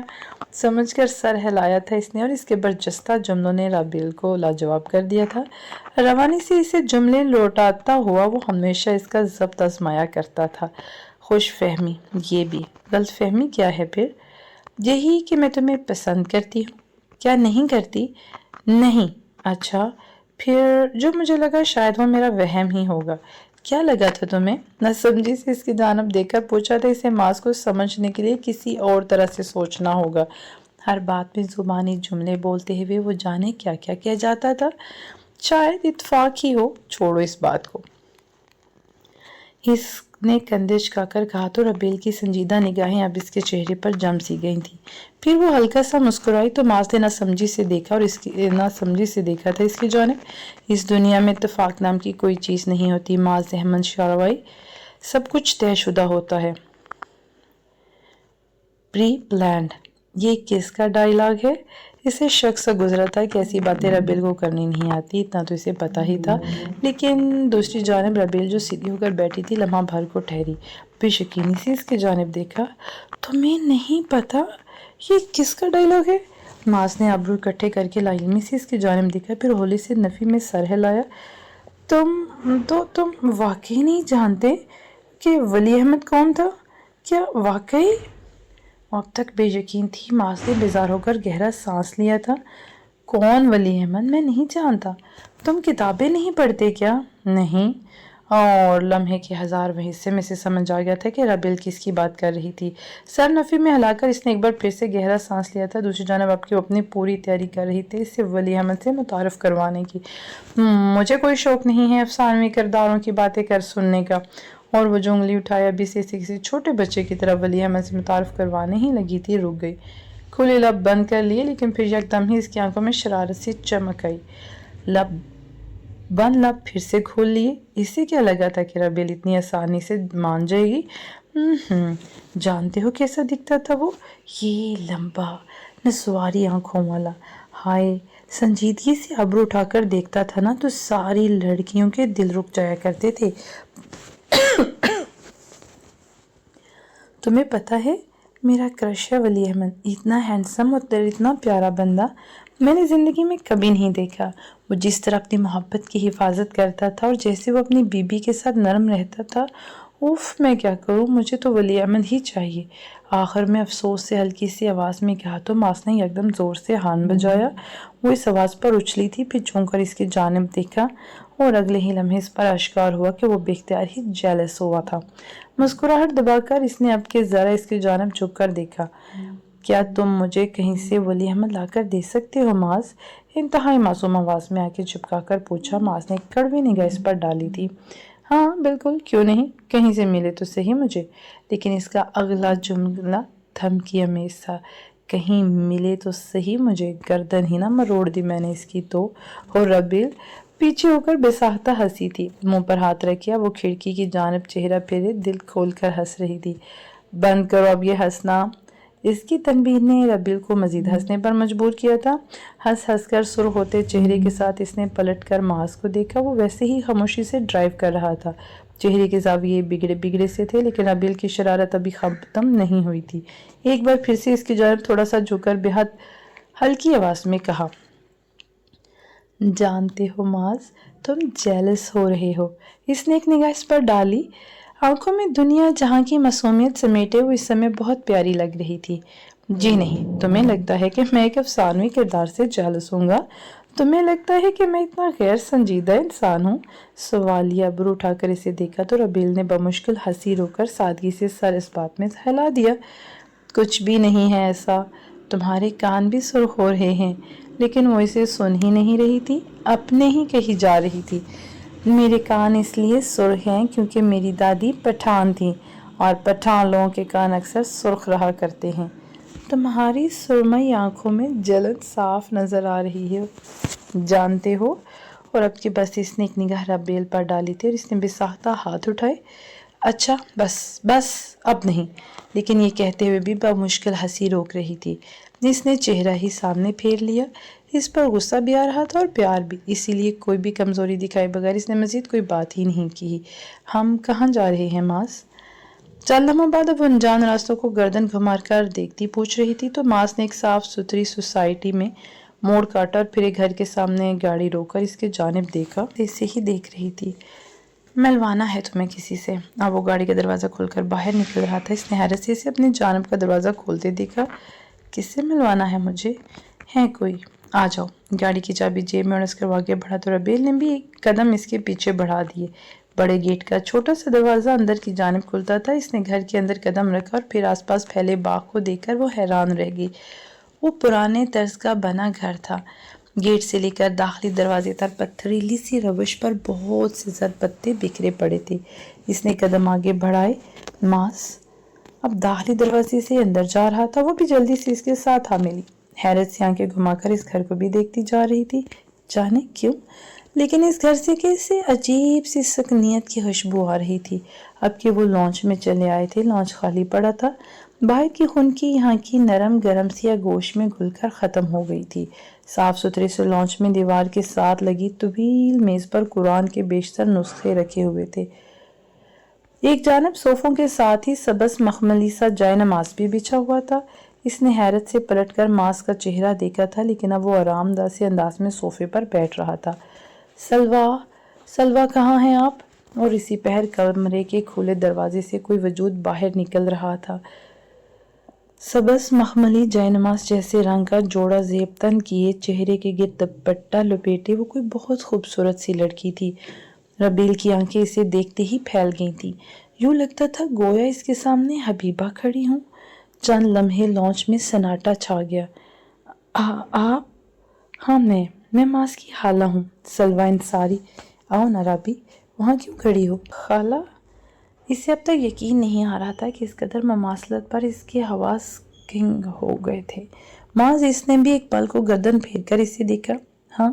سمجھ کر سر ہلایا تھا اس نے، اور اس کے برجستہ جملوں نے ربیل کو لاجواب کر دیا تھا۔ روانی سے اسے جملے لوٹاتا ہوا وہ ہمیشہ اس کا ضبط آزمایا کرتا تھا۔ خوش فہمی، یہ بھی غلط فہمی کیا ہے پھر؟ یہی کہ میں تمہیں پسند کرتی ہوں۔ کیا نہیں کرتی؟ نہیں؟ اچھا، پھر جو مجھے لگا شاید وہ میرا وہم ہی ہوگا۔ کیا لگا تھا تمہیں؟ نہ سمجھی سے اس کی جانب دیکھ کر پوچھا تھا۔ اسے ماس کو سمجھنے کے لیے کسی اور طرح سے سوچنا ہوگا۔ ہر بات میں زبانی جملے بولتے ہوئے وہ جانے کیا کیا کہہ جاتا تھا۔ شاید اتفاق ہی ہو، چھوڑو اس بات کو۔ اس نے کندھے جھکا کر کہا تو ربیل کی سنجیدہ نگاہیں اب اس کے چہرے پر جم سی گئی تھیں۔ پھر وہ ہلکا سا مسکرائی تو ماس نے نہ سمجھی سے دیکھا تھا اس کی جانب۔ اس دنیا میں اتفاق نام کی کوئی چیز نہیں ہوتی ماس احمد شاروائی، سب کچھ طے شدہ ہوتا ہے، پری پلانڈ۔ یہ کس کا ڈائیلاگ ہے؟ اسے شک سا گزرا تھا کہ ایسی باتیں ربیل کو کرنی نہیں آتی، اتنا تو اسے پتہ ہی تھا، لیکن دوسری جانب ربیل جو سیدھی ہو کر بیٹھی تھی لمحہ بھر کو ٹھہری، بے یقینی سے اس کی جانب دیکھا۔ تمہیں نہیں پتہ یہ کس کا ڈائیلاگ ہے؟ ماس نے ابرو اکٹھے کر کے لاعلمی سے اس کی جانب دیکھا، پھر ہولی سے نفی میں سر ہلایا۔ تم واقعی نہیں جانتے کہ ولی احمد کون تھا؟ کیا واقعی؟ اب تک بے یقین تھی۔ ماس نے بیزار ہو کر گہرا سانس لیا تھا۔ کون ولی احمد؟ میں نہیں جانتا۔ تم کتابیں نہیں پڑھتے کیا؟ نہیں۔ اور لمحے کے 1000ویں حصے میں سے سمجھ آ گیا تھا کہ ربیل کس کی بات کر رہی تھی۔ سر نفی میں ہلا کر اس نے ایک بار پھر سے گہرا سانس لیا تھا۔ دوسری جانب اب کہ وہ اپنی پوری تیاری کر رہی تھی اس سے ولی احمد سے متعارف کروانے کی۔ مجھے کوئی شوق نہیں ہے افسانوی کرداروں کی باتیں کر سننے کا۔ اور وہ جو انگلی اٹھائے ابھی سے کسی چھوٹے بچے کی طرح ولی احمد سے متعارف کروانے ہی لگی تھی، رک گئی۔ کھلے لب بند کر لیے، لیکن پھر یکدم ہی اس کی آنکھوں میں شرارت سی چمک آئی۔ بند لب پھر سے کھول لیے۔ اسے کیا لگا تھا کہ ربیل اتنی آسانی سے مان جائے گی؟ جانتے ہو کیسا دکھتا تھا وہ؟ یہ لمبا نسواری آنکھوں والا، ہائے سنجیدگی سے ابرو اٹھا کر دیکھتا تھا نا تو ساری لڑکیوں کے دل رک جایا کرتے تھے۔ تمہیں پتہ ہے میرا کرش ہے ولی احمد، اتنا ہینڈسم اور اتنا پیارا بندہ میں نے زندگی میں کبھی نہیں دیکھا۔ وہ جس طرح اپنی محبت کی حفاظت کرتا تھا اور جیسے وہ اپنی بیوی کے ساتھ نرم رہتا تھا، اوف میں کیا کروں، مجھے تو ولی احمد ہی چاہیے۔ آخر میں افسوس سے ہلکی سی آواز میں کہا تو ماس نے یکدم زور سے ہارن بجایا۔ وہ اس آواز پر اچھلی تھی، پھر چونک کر اس کی جانب دیکھا اور اگلے ہی لمحے اس پر آشکار ہوا کہ وہ بے اختیار ہی جیلس ہوا تھا۔ مسکراہٹ دبا کر اس نے اب کے ذرا اس کی جانب جھک کر دیکھا۔ کیا تم مجھے کہیں سے ولی احمد لا کر دے سکتے ہو ماس؟ انتہائی معصوم آواز میں آ کے چپکا کر پوچھا۔ ماس نے کڑوی نگاہ اس پر ڈالی تھی۔ ہاں بالکل، کیوں نہیں، کہیں سے ملے تو صحیح مجھے۔ لیکن اس کا اگلا جملہ دھمکی آمیز تھا۔ کہیں ملے تو صحیح مجھے، گردن ہی نہ مروڑ دی میں نے اس کی تو۔ اور ربیل پیچھے ہو کر بے ساختہ ہنسی تھی، منہ پر ہاتھ رکھیا وہ کھڑکی کی جانب چہرہ پھیرے دل کھول کر ہنس رہی تھی۔ بند کرو اب یہ ہنسنا۔ اس کی تنبیہ نے ربیل کو مزید ہنسنے پر مجبور کیا تھا۔ ہنس ہنس کر سرخ ہوتے چہرے کے ساتھ اس نے پلٹ کر ماس کو دیکھا۔ وہ ویسے ہی خاموشی سے ڈرائیو کر رہا تھا، چہرے کے زاویے بگڑے سے تھے، لیکن ربیل کی شرارت ابھی ختم نہیں ہوئی تھی۔ ایک بار پھر سے اس کی جانب تھوڑا سا جھک کر بہت ہلکی آواز میں کہا، جانتے ہو ماس، تم جیلس ہو رہے ہو۔ اس نے ایک نگاہ اس پر ڈالی، آنکھوں میں دنیا جہاں کی معصومیت سمیٹے وہ اس سمے بہت پیاری لگ رہی تھی۔ جی نہیں، تمہیں لگتا ہے کہ میں ایک افسانوی کردار سے جیلس ہوں گا؟ تمہیں لگتا ہے کہ میں اتنا غیر سنجیدہ انسان ہوں؟ سوالیہ ابرو اٹھا کر اسے دیکھا تو ربیل نے بمشکل ہنسی رو کر سادگی سے سر اس بات میں ہلا دیا۔ کچھ بھی نہیں ہے ایسا، تمہارے کان بھی سرخ ہو رہے ہیں۔ لیکن وہ اسے سن ہی نہیں رہی تھی، اپنے ہی کہی جا رہی تھی۔ میرے کان اس لیے سرخ ہیں کیونکہ میری دادی پٹھان تھی اور پٹھان لوگوں کے کان اکثر سرخ رہا کرتے ہیں۔ تمہاری سرمئی آنکھوں میں جلن صاف نظر آ رہی ہے، جانتے ہو؟ اور اب کہ بس اس نے ایک نگاہ ربیل پر ڈالی تھی اور اس نے بساختہ ہاتھ اٹھائے۔ اچھا بس اب نہیں، لیکن یہ کہتے ہوئے بھی بمشکل ہنسی روک رہی تھی۔ اس نے چہرہ ہی سامنے پھیر لیا، اس پر غصہ بھی آ رہا تھا اور پیار بھی، اسی لیے کوئی بھی کمزوری دکھائے بغیر اس نے مزید کوئی بات ہی نہیں کی۔ ہم کہاں جا رہے ہیں ماس؟ چند لمحوں بعد اب انجان راستوں کو گردن گھما کر دیکھتی پوچھ رہی تھی تو ماس نے ایک صاف ستھری سوسائٹی میں موڑ کاٹا اور پھر ایک گھر کے سامنے گاڑی روک کر اس کے جانب دیکھا۔ اسے ہی دیکھ رہی تھی۔ ملوانا ہے تمہیں کسی سے؟ اب وہ گاڑی کا دروازہ کھول کر باہر نکل رہا تھا۔ اس نے حیرت سے اسے اپنی جانب کا دروازہ کھولتے دیکھا۔ کس سے ملوانا ہے مجھے؟ ہے کوئی؟ آ جاؤ۔ گاڑی کی چابی جیب میں اڑس کر وہ آگے بڑھا تو ربیل نے بھی ایک قدم اس کے پیچھے بڑھا دیے۔ بڑے گیٹ کا چھوٹا سا دروازہ اندر کی جانب کھلتا تھا۔ اس نے گھر کے اندر قدم رکھا اور پھر آس پاس پھیلے باغ کو دیکھ کر وہ حیران رہ گئی۔ وہ پرانے طرز کا بنا گھر تھا۔ گیٹ سے لے کر داخلی دروازے تک پتھریلی سی روش پر بہت سے زر پتے بکھرے پڑے تھے۔ اس نے قدم آگے بڑھائے۔ ماس اب داخلی دروازے سے اندر جا رہا تھا، وہ بھی جلدی سے اس کے ساتھ آ ملی۔ حیرت سے آنکھیں گھما کر اس گھر کو بھی دیکھتی جا رہی تھی، جانے کیوں، لیکن اس گھر سے کیسے عجیب سی سکنیت کی خوشبو آ رہی تھی۔ اب کہ وہ لانچ میں چلے آئے تھے، لانچ خالی پڑا تھا۔ باہر کی خنکی یہاں کی نرم گرم سی آغوش میں گھل کر ختم ہو گئی تھی۔ صاف ستھرے سے لانچ میں دیوار کے ساتھ لگی طویل میز پر قرآن کے بیشتر نسخے رکھے ہوئے تھے۔ ایک جانب صوفوں کے ساتھ ہی سبز مخملی سا جائے نماز بھی بچھا ہوا تھا۔ اس نے حیرت سے پلٹ کر ماس کا چہرہ دیکھا تھا، لیکن اب وہ آرام دہ سے انداز میں صوفے پر بیٹھ رہا تھا۔ سلوا کہاں ہیں آپ؟ اور اسی پہر کمرے کے کھلے دروازے سے کوئی وجود باہر نکل رہا تھا۔ سبز مخملی جائے نماز جیسے رنگ کا جوڑا زیب تن کیے، چہرے کے گرد دوپٹہ لپیٹے وہ کوئی بہت خوبصورت سی لڑکی تھی۔ ربیل کی آنکھیں اسے دیکھتے ہی پھیل گئی تھیں، یوں لگتا تھا گویا اس کے سامنے حبیبہ کھڑی ہوں۔ چند لمحے لانچ میں سناٹا چھا گیا۔ آپ؟ ہاں میں ماس کی خالہ ہوں، سلوہ انصاری۔ آؤ نا رابی، وہاں کیوں کھڑی ہو؟ خالہ؟ اسے اب تک یقین نہیں آ رہا تھا کہ اس قدر مماثلت پر اس کے حواس گنگ ہو گئے تھے۔ ماس اس نے بھی ایک پل کو گردن پھیر کر اسے دیکھا۔ ہاں،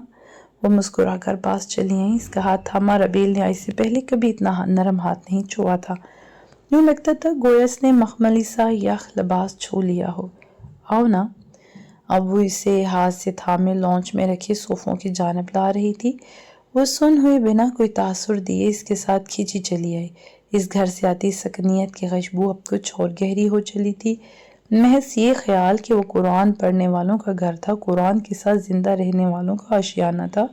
وہ مسکرا کر پاس چلی آئیں۔ اس کا ہاتھ تھاما۔ ربیل نے آج سے پہلے کبھی اتنا نرم ہاتھ نہیں چھوا تھا، یوں لگتا تھا گویا اس نے مخملی سا یخ لباس چھو لیا ہو۔ آؤ نا۔ اب وہ اسے ہاتھ سے تھامے لانچ میں رکھے صوفوں کی جانب لا رہی تھی۔ وہ سن ہوئے بنا کوئی تاثر دیے اس کے ساتھ کھینچی چلی آئی۔ اس گھر سے آتی سکنیت کی خوشبو اب کچھ اور گہری ہو چلی تھی۔ محض یہ خیال کہ وہ قرآن پڑھنے والوں کا گھر تھا، قرآن کے ساتھ زندہ رہنے والوں کا آشیانہ تھا،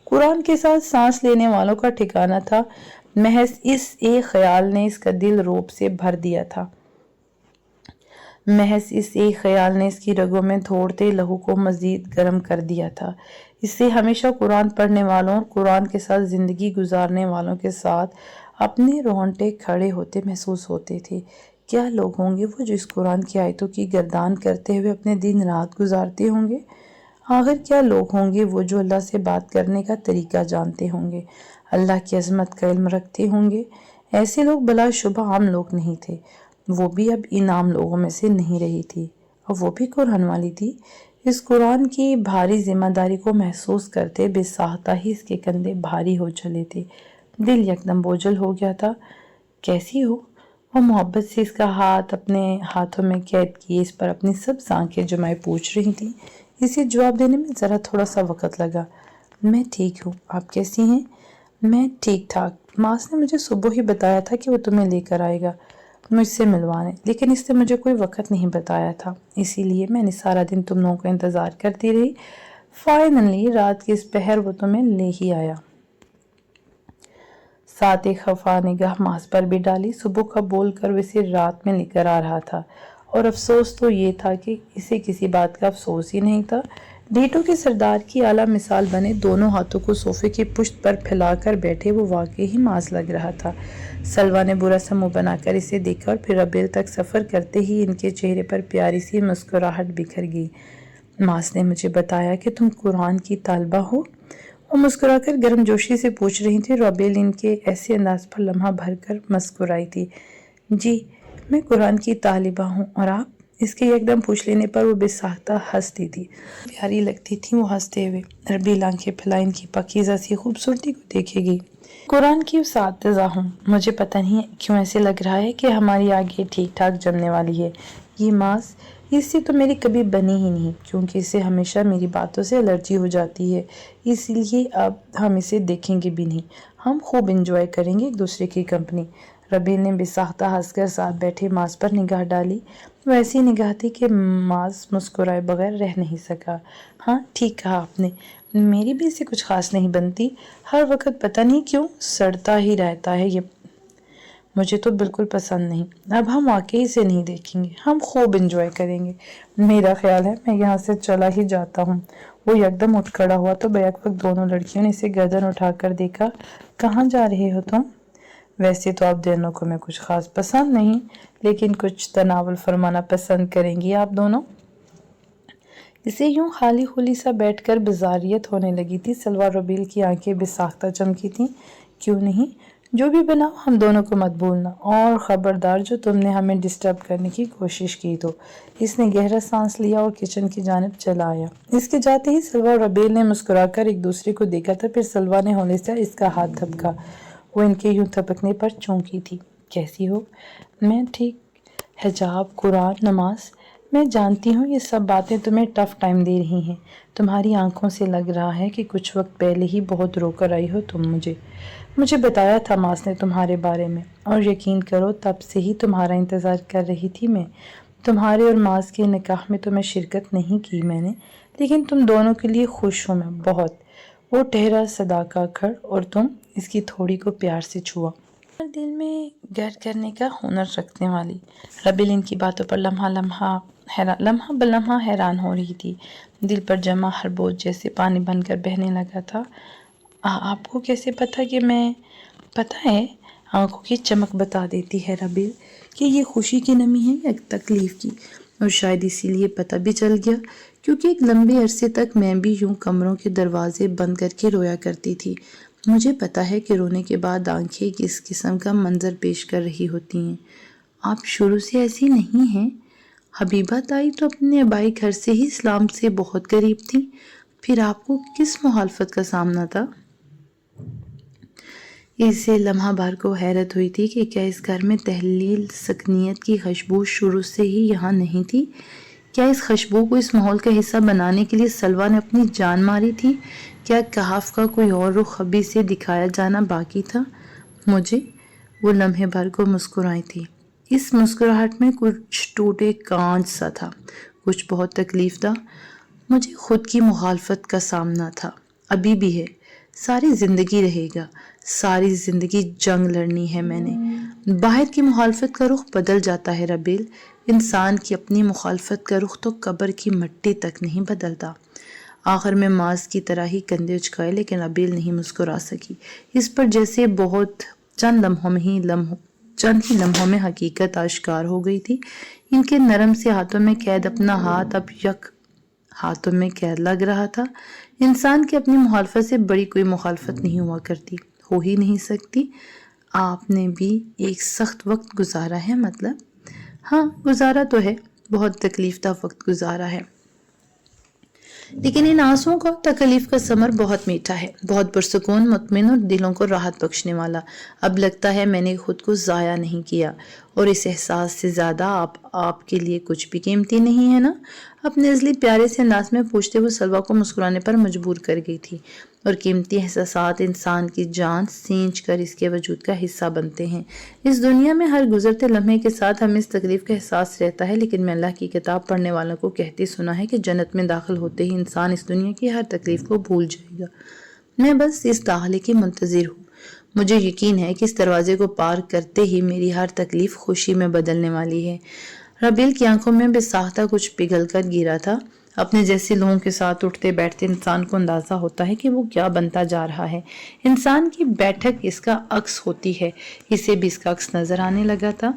قرآن کے ساتھ سانس لینے والوں کا ٹھکانہ تھا، محض اس ایک خیال نے اس کا دل روب سے بھر دیا تھا۔ محض اس ایک خیال نے اس کی رگوں میں دوڑتے لہو کو مزید گرم کر دیا تھا۔ اس سے ہمیشہ قرآن پڑھنے والوں اور قرآن کے ساتھ زندگی گزارنے والوں کے ساتھ اپنے رونگٹے کھڑے ہوتے محسوس ہوتے تھے۔ کیا لوگ ہوں گے وہ جو اس قرآن کی آیتوں کی گردان کرتے ہوئے اپنے دن رات گزارتے ہوں گے؟ آخر کیا لوگ ہوں گے وہ جو اللہ سے بات کرنے کا طریقہ جانتے ہوں گے، اللہ کی عظمت کا علم رکھتے ہوں گے؟ ایسے لوگ بلا شبہ عام لوگ نہیں تھے۔ وہ بھی اب ان عام لوگوں میں سے نہیں رہی تھی، اور وہ بھی قرآن والی تھی۔ اس قرآن کی بھاری ذمہ داری کو محسوس کرتے بے ساختہ ہی اس کے کندھے بھاری ہو چلے تھے، دل یکدم بوجھل ہو گیا تھا۔ کیسی ہو؟ وہ محبت سے اس کا ہاتھ اپنے ہاتھوں میں قید کیے اس پر اپنی سب آنکھیں جمائے پوچھ رہی تھی۔ اسے جواب دینے میں ذرا تھوڑا سا وقت لگا۔ میں ٹھیک ہوں، آپ کیسی ہیں؟ میں ٹھیک ٹھاک۔ ماس نے مجھے صبح ہی بتایا تھا کہ وہ تمہیں لے کر آئے گا مجھ سے ملوانے، لیکن اس نے مجھے کوئی وقت نہیں بتایا تھا، اسی لیے میں نے سارا دن تم لوگوں کا انتظار کرتی رہی۔ فائنلی رات کے اس پہر وہ تمہیں لے ہی آیا۔ ساتھ ایک خفا نگاہ ماس پر بھی ڈالی۔ صبح کا بول کر وہ اسے رات میں لے کر آ رہا تھا، اور افسوس تو یہ تھا کہ اسے کسی بات کا افسوس ہی نہیں تھا۔ ڈیٹو کے سردار کی اعلیٰ مثال بنے دونوں ہاتھوں کو صوفے کی پشت پر پھیلا کر بیٹھے وہ واقعی ہی ماس لگ رہا تھا۔ سلویٰ نے برا سا منہ بنا کر اسے دیکھا، اور پھر ربیل تک سفر کرتے ہی ان کے چہرے پر پیاری سی مسکراہٹ بکھر گئی۔ ماس نے مجھے بتایا کہ تم قرآن کی طالبہ ہو؟ وہ مسکرا کر گرم جوشی سے پوچھ رہی تھی۔ ربیل ان کے ایسے انداز پر لمحہ بھر کر مسکرائی تھی۔ جی، میں قرآن کی طالبہ ہوں، اور آپ؟ اس کے یکدم پوچھ لینے پر وہ بے ساختہ ہنستی تھی۔ پیاری لگتی تھی وہ ہنستے ہوئے۔ ربیل آنکھیں پھیلائے ان کی پاکیزہ سی خوبصورتی کو دیکھے گی۔ قرآن کی اساتذہ ہوں۔ مجھے پتہ نہیں کیوں ایسے لگ رہا ہے کہ ہماری آگے ٹھیک ٹھاک جمنے والی ہے۔ یہ ماس، اس سے تو میری کبھی بنی ہی نہیں، کیونکہ اسے ہمیشہ میری باتوں سے الرجی ہو جاتی ہے، اس لیے اب ہم اسے دیکھیں گے بھی نہیں۔ ہم خوب انجوائے کریں گے ایک دوسرے کی کمپنی۔ ربیل نے بے ساختہ ہنس کر ساتھ بیٹھے ماس پر نگاہ ڈالی۔ وہ ایسی نگاہ تھی کہ ماس مسکرائے بغیر رہ نہیں سکا۔ ہاں، ٹھیک کہا آپ نے، میری بھی اسے کچھ خاص نہیں بنتی۔ ہر وقت پتہ نہیں کیوں سڑتا ہی رہتا ہے یہ، مجھے تو بالکل پسند نہیں۔ اب ہم واقعی سے نہیں دیکھیں گے، ہم خوب انجوائے کریں گے۔ میرا خیال ہے میں یہاں سے چلا ہی جاتا ہوں۔ وہ یکدم اٹھ کھڑا ہوا تو بیک وقت دونوں لڑکیوں نے اسے گردن اٹھا کر دیکھا۔ کہاں جا رہے ہو تم؟ ویسے تو آپ دونوں کو میں کچھ خاص پسند نہیں، لیکن کچھ تناول فرمانا پسند کریں گی آپ دونوں؟ اسے یوں خالی خولی سا بیٹھ کر بزاریت ہونے لگی تھی۔ سلویٰ ربیل کی آنکھیں بے ساختہ چمکی تھیں۔ کیوں نہیں، جو بھی بناؤ ہم دونوں کو مت بھولنا، اور خبردار جو تم نے ہمیں ڈسٹرب کرنے کی کوشش کی تو۔ اس نے گہرا سانس لیا اور کچن کی جانب چلا آیا۔ اس کے جاتے ہی سلویٰ اور ربیل نے مسکرا کر ایک دوسرے کو دیکھا تھا، پھر سلویٰ نے ہولے سے اس کا ہاتھ تھپکا۔ وہ ان کے یوں تھپکنے پر چونکی تھی۔ کیسی ہو؟ میں ٹھیک۔ حجاب، قرآن، نماز، میں جانتی ہوں یہ سب باتیں تمہیں ٹف ٹائم دے رہی ہیں۔ تمہاری آنکھوں سے لگ رہا ہے کہ کچھ وقت پہلے ہی بہت رو کر آئی ہو تم۔ مجھے بتایا تھا ماس نے تمہارے بارے میں، اور یقین کرو تب سے ہی تمہارا انتظار کر رہی تھی میں۔ تمہارے اور ماس کے نکاح میں تو میں شرکت نہیں کی میں نے، لیکن تم دونوں کے لیے خوش ہوں میں بہت۔ وہ ٹہرا صدا کا کھڑ، اور تم؟ اس کی تھوڑی کو پیار سے چھوا۔ دل میں گر کرنے کا ہنر رکھنے والی۔ ربیل ان کی باتوں پر لمحہ بلمحہ حیران ہو رہی تھی۔ دل پر جمع ہر بوجھ جیسے پانی بن کر بہنے لگا تھا۔ آپ کو کیسے پتا کہ میں؟ پتہ ہے، آنکھوں کی چمک بتا دیتی ہے ربیل کہ یہ خوشی کی نمی ہے یا تکلیف کی، اور شاید اسی لیے پتہ بھی چل گیا، کیونکہ ایک لمبے عرصے تک میں بھی یوں کمروں کے دروازے بند کر کے رویا کرتی تھی۔ مجھے پتہ ہے کہ رونے کے بعد آنکھیں کس قسم کا منظر پیش کر رہی ہوتی ہیں۔ آپ شروع سے ایسی نہیں ہیں۔ حبیبہ تائی تو اپنے آبائی گھر سے ہی اسلام سے بہت قریب تھیں، پھر آپ کو کس مخالفت کا سامنا تھا؟ اسے لمحہ بھر کو حیرت ہوئی تھی کہ کیا اس گھر میں تحلیل سکنیت کی خوشبو شروع سے ہی یہاں نہیں تھی؟ کیا اس خوشبو کو اس ماحول کا حصہ بنانے کے لیے سلویٰ نے اپنی جان ماری تھی؟ کیا کہف کا کوئی اور رخ ابھی سے دکھایا جانا باقی تھا مجھے؟ وہ لمحے بھر کو مسکرائی تھی۔ اس مسکراہٹ میں کچھ ٹوٹے کانچ سا تھا، کچھ بہت تکلیف دہ۔ مجھے خود کی مخالفت کا سامنا تھا، ابھی بھی ہے، ساری زندگی رہے گا۔ ساری زندگی جنگ لڑنی ہے میں نے۔ باہر کی مخالفت کا رخ بدل جاتا ہے ربیل، انسان کی اپنی مخالفت کا رخ تو قبر کی مٹی تک نہیں بدلتا۔ آخر میں ماس کی طرح ہی کندھے اچکائے، لیکن ربیل نہیں مسکرا سکی۔ اس پر جیسے بہت چند ہی لمحوں میں حقیقت آشکار ہو گئی تھی۔ ان کے نرم سے ہاتھوں میں قید اپنا ہاتھ اب یک ہاتھوں میں قید لگ رہا تھا۔ انسان کی اپنی مخالفت سے بڑی کوئی مخالفت نہیں ہوا کرتی، ہو ہی نہیں سکتی۔ آپ نے بھی ایک سخت وقت گزارا ہے مطلب؟ ہاں، گزارا تو ہے، بہت تکلیف دہ وقت گزارا ہے، لیکن ان آنسوؤں کا تکلیف کا ثمر بہت میٹھا ہے، بہت پرسکون، مطمئن اور دلوں کو راحت بخشنے والا۔ اب لگتا ہے میں نے خود کو ضائع نہیں کیا، اور اس احساس سے زیادہ آپ کے لیے کچھ بھی قیمتی نہیں ہے نا؟ اپنے ازلی پیارے سے انداز میں پوچھتے ہوئے سلویٰ کو مسکرانے پر مجبور کر گئی تھی، اور قیمتی احساسات انسان کی جان سینچ کر اس کے وجود کا حصہ بنتے ہیں۔ اس دنیا میں ہر گزرتے لمحے کے ساتھ ہمیں اس تکلیف کا احساس رہتا ہے، لیکن میں اللہ کی کتاب پڑھنے والوں کو کہتے سنا ہے کہ جنت میں داخل ہوتے ہی انسان اس دنیا کی ہر تکلیف کو بھول جائے گا۔ میں بس اس داخلے کی منتظر ہوں۔ مجھے یقین ہے کہ اس دروازے کو پار کرتے ہی میری ہر تکلیف خوشی میں بدلنے والی ہے۔ ربیل کی آنکھوں میں بے ساختہ کچھ پگھل کر گرا تھا۔ اپنے جیسے لوگوں کے ساتھ اٹھتے بیٹھتے انسان کو اندازہ ہوتا ہے کہ وہ کیا بنتا جا رہا ہے۔ انسان کی بیٹھک اس کا عکس ہوتی ہے۔ اسے بھی اس کا عکس نظر آنے لگا تھا۔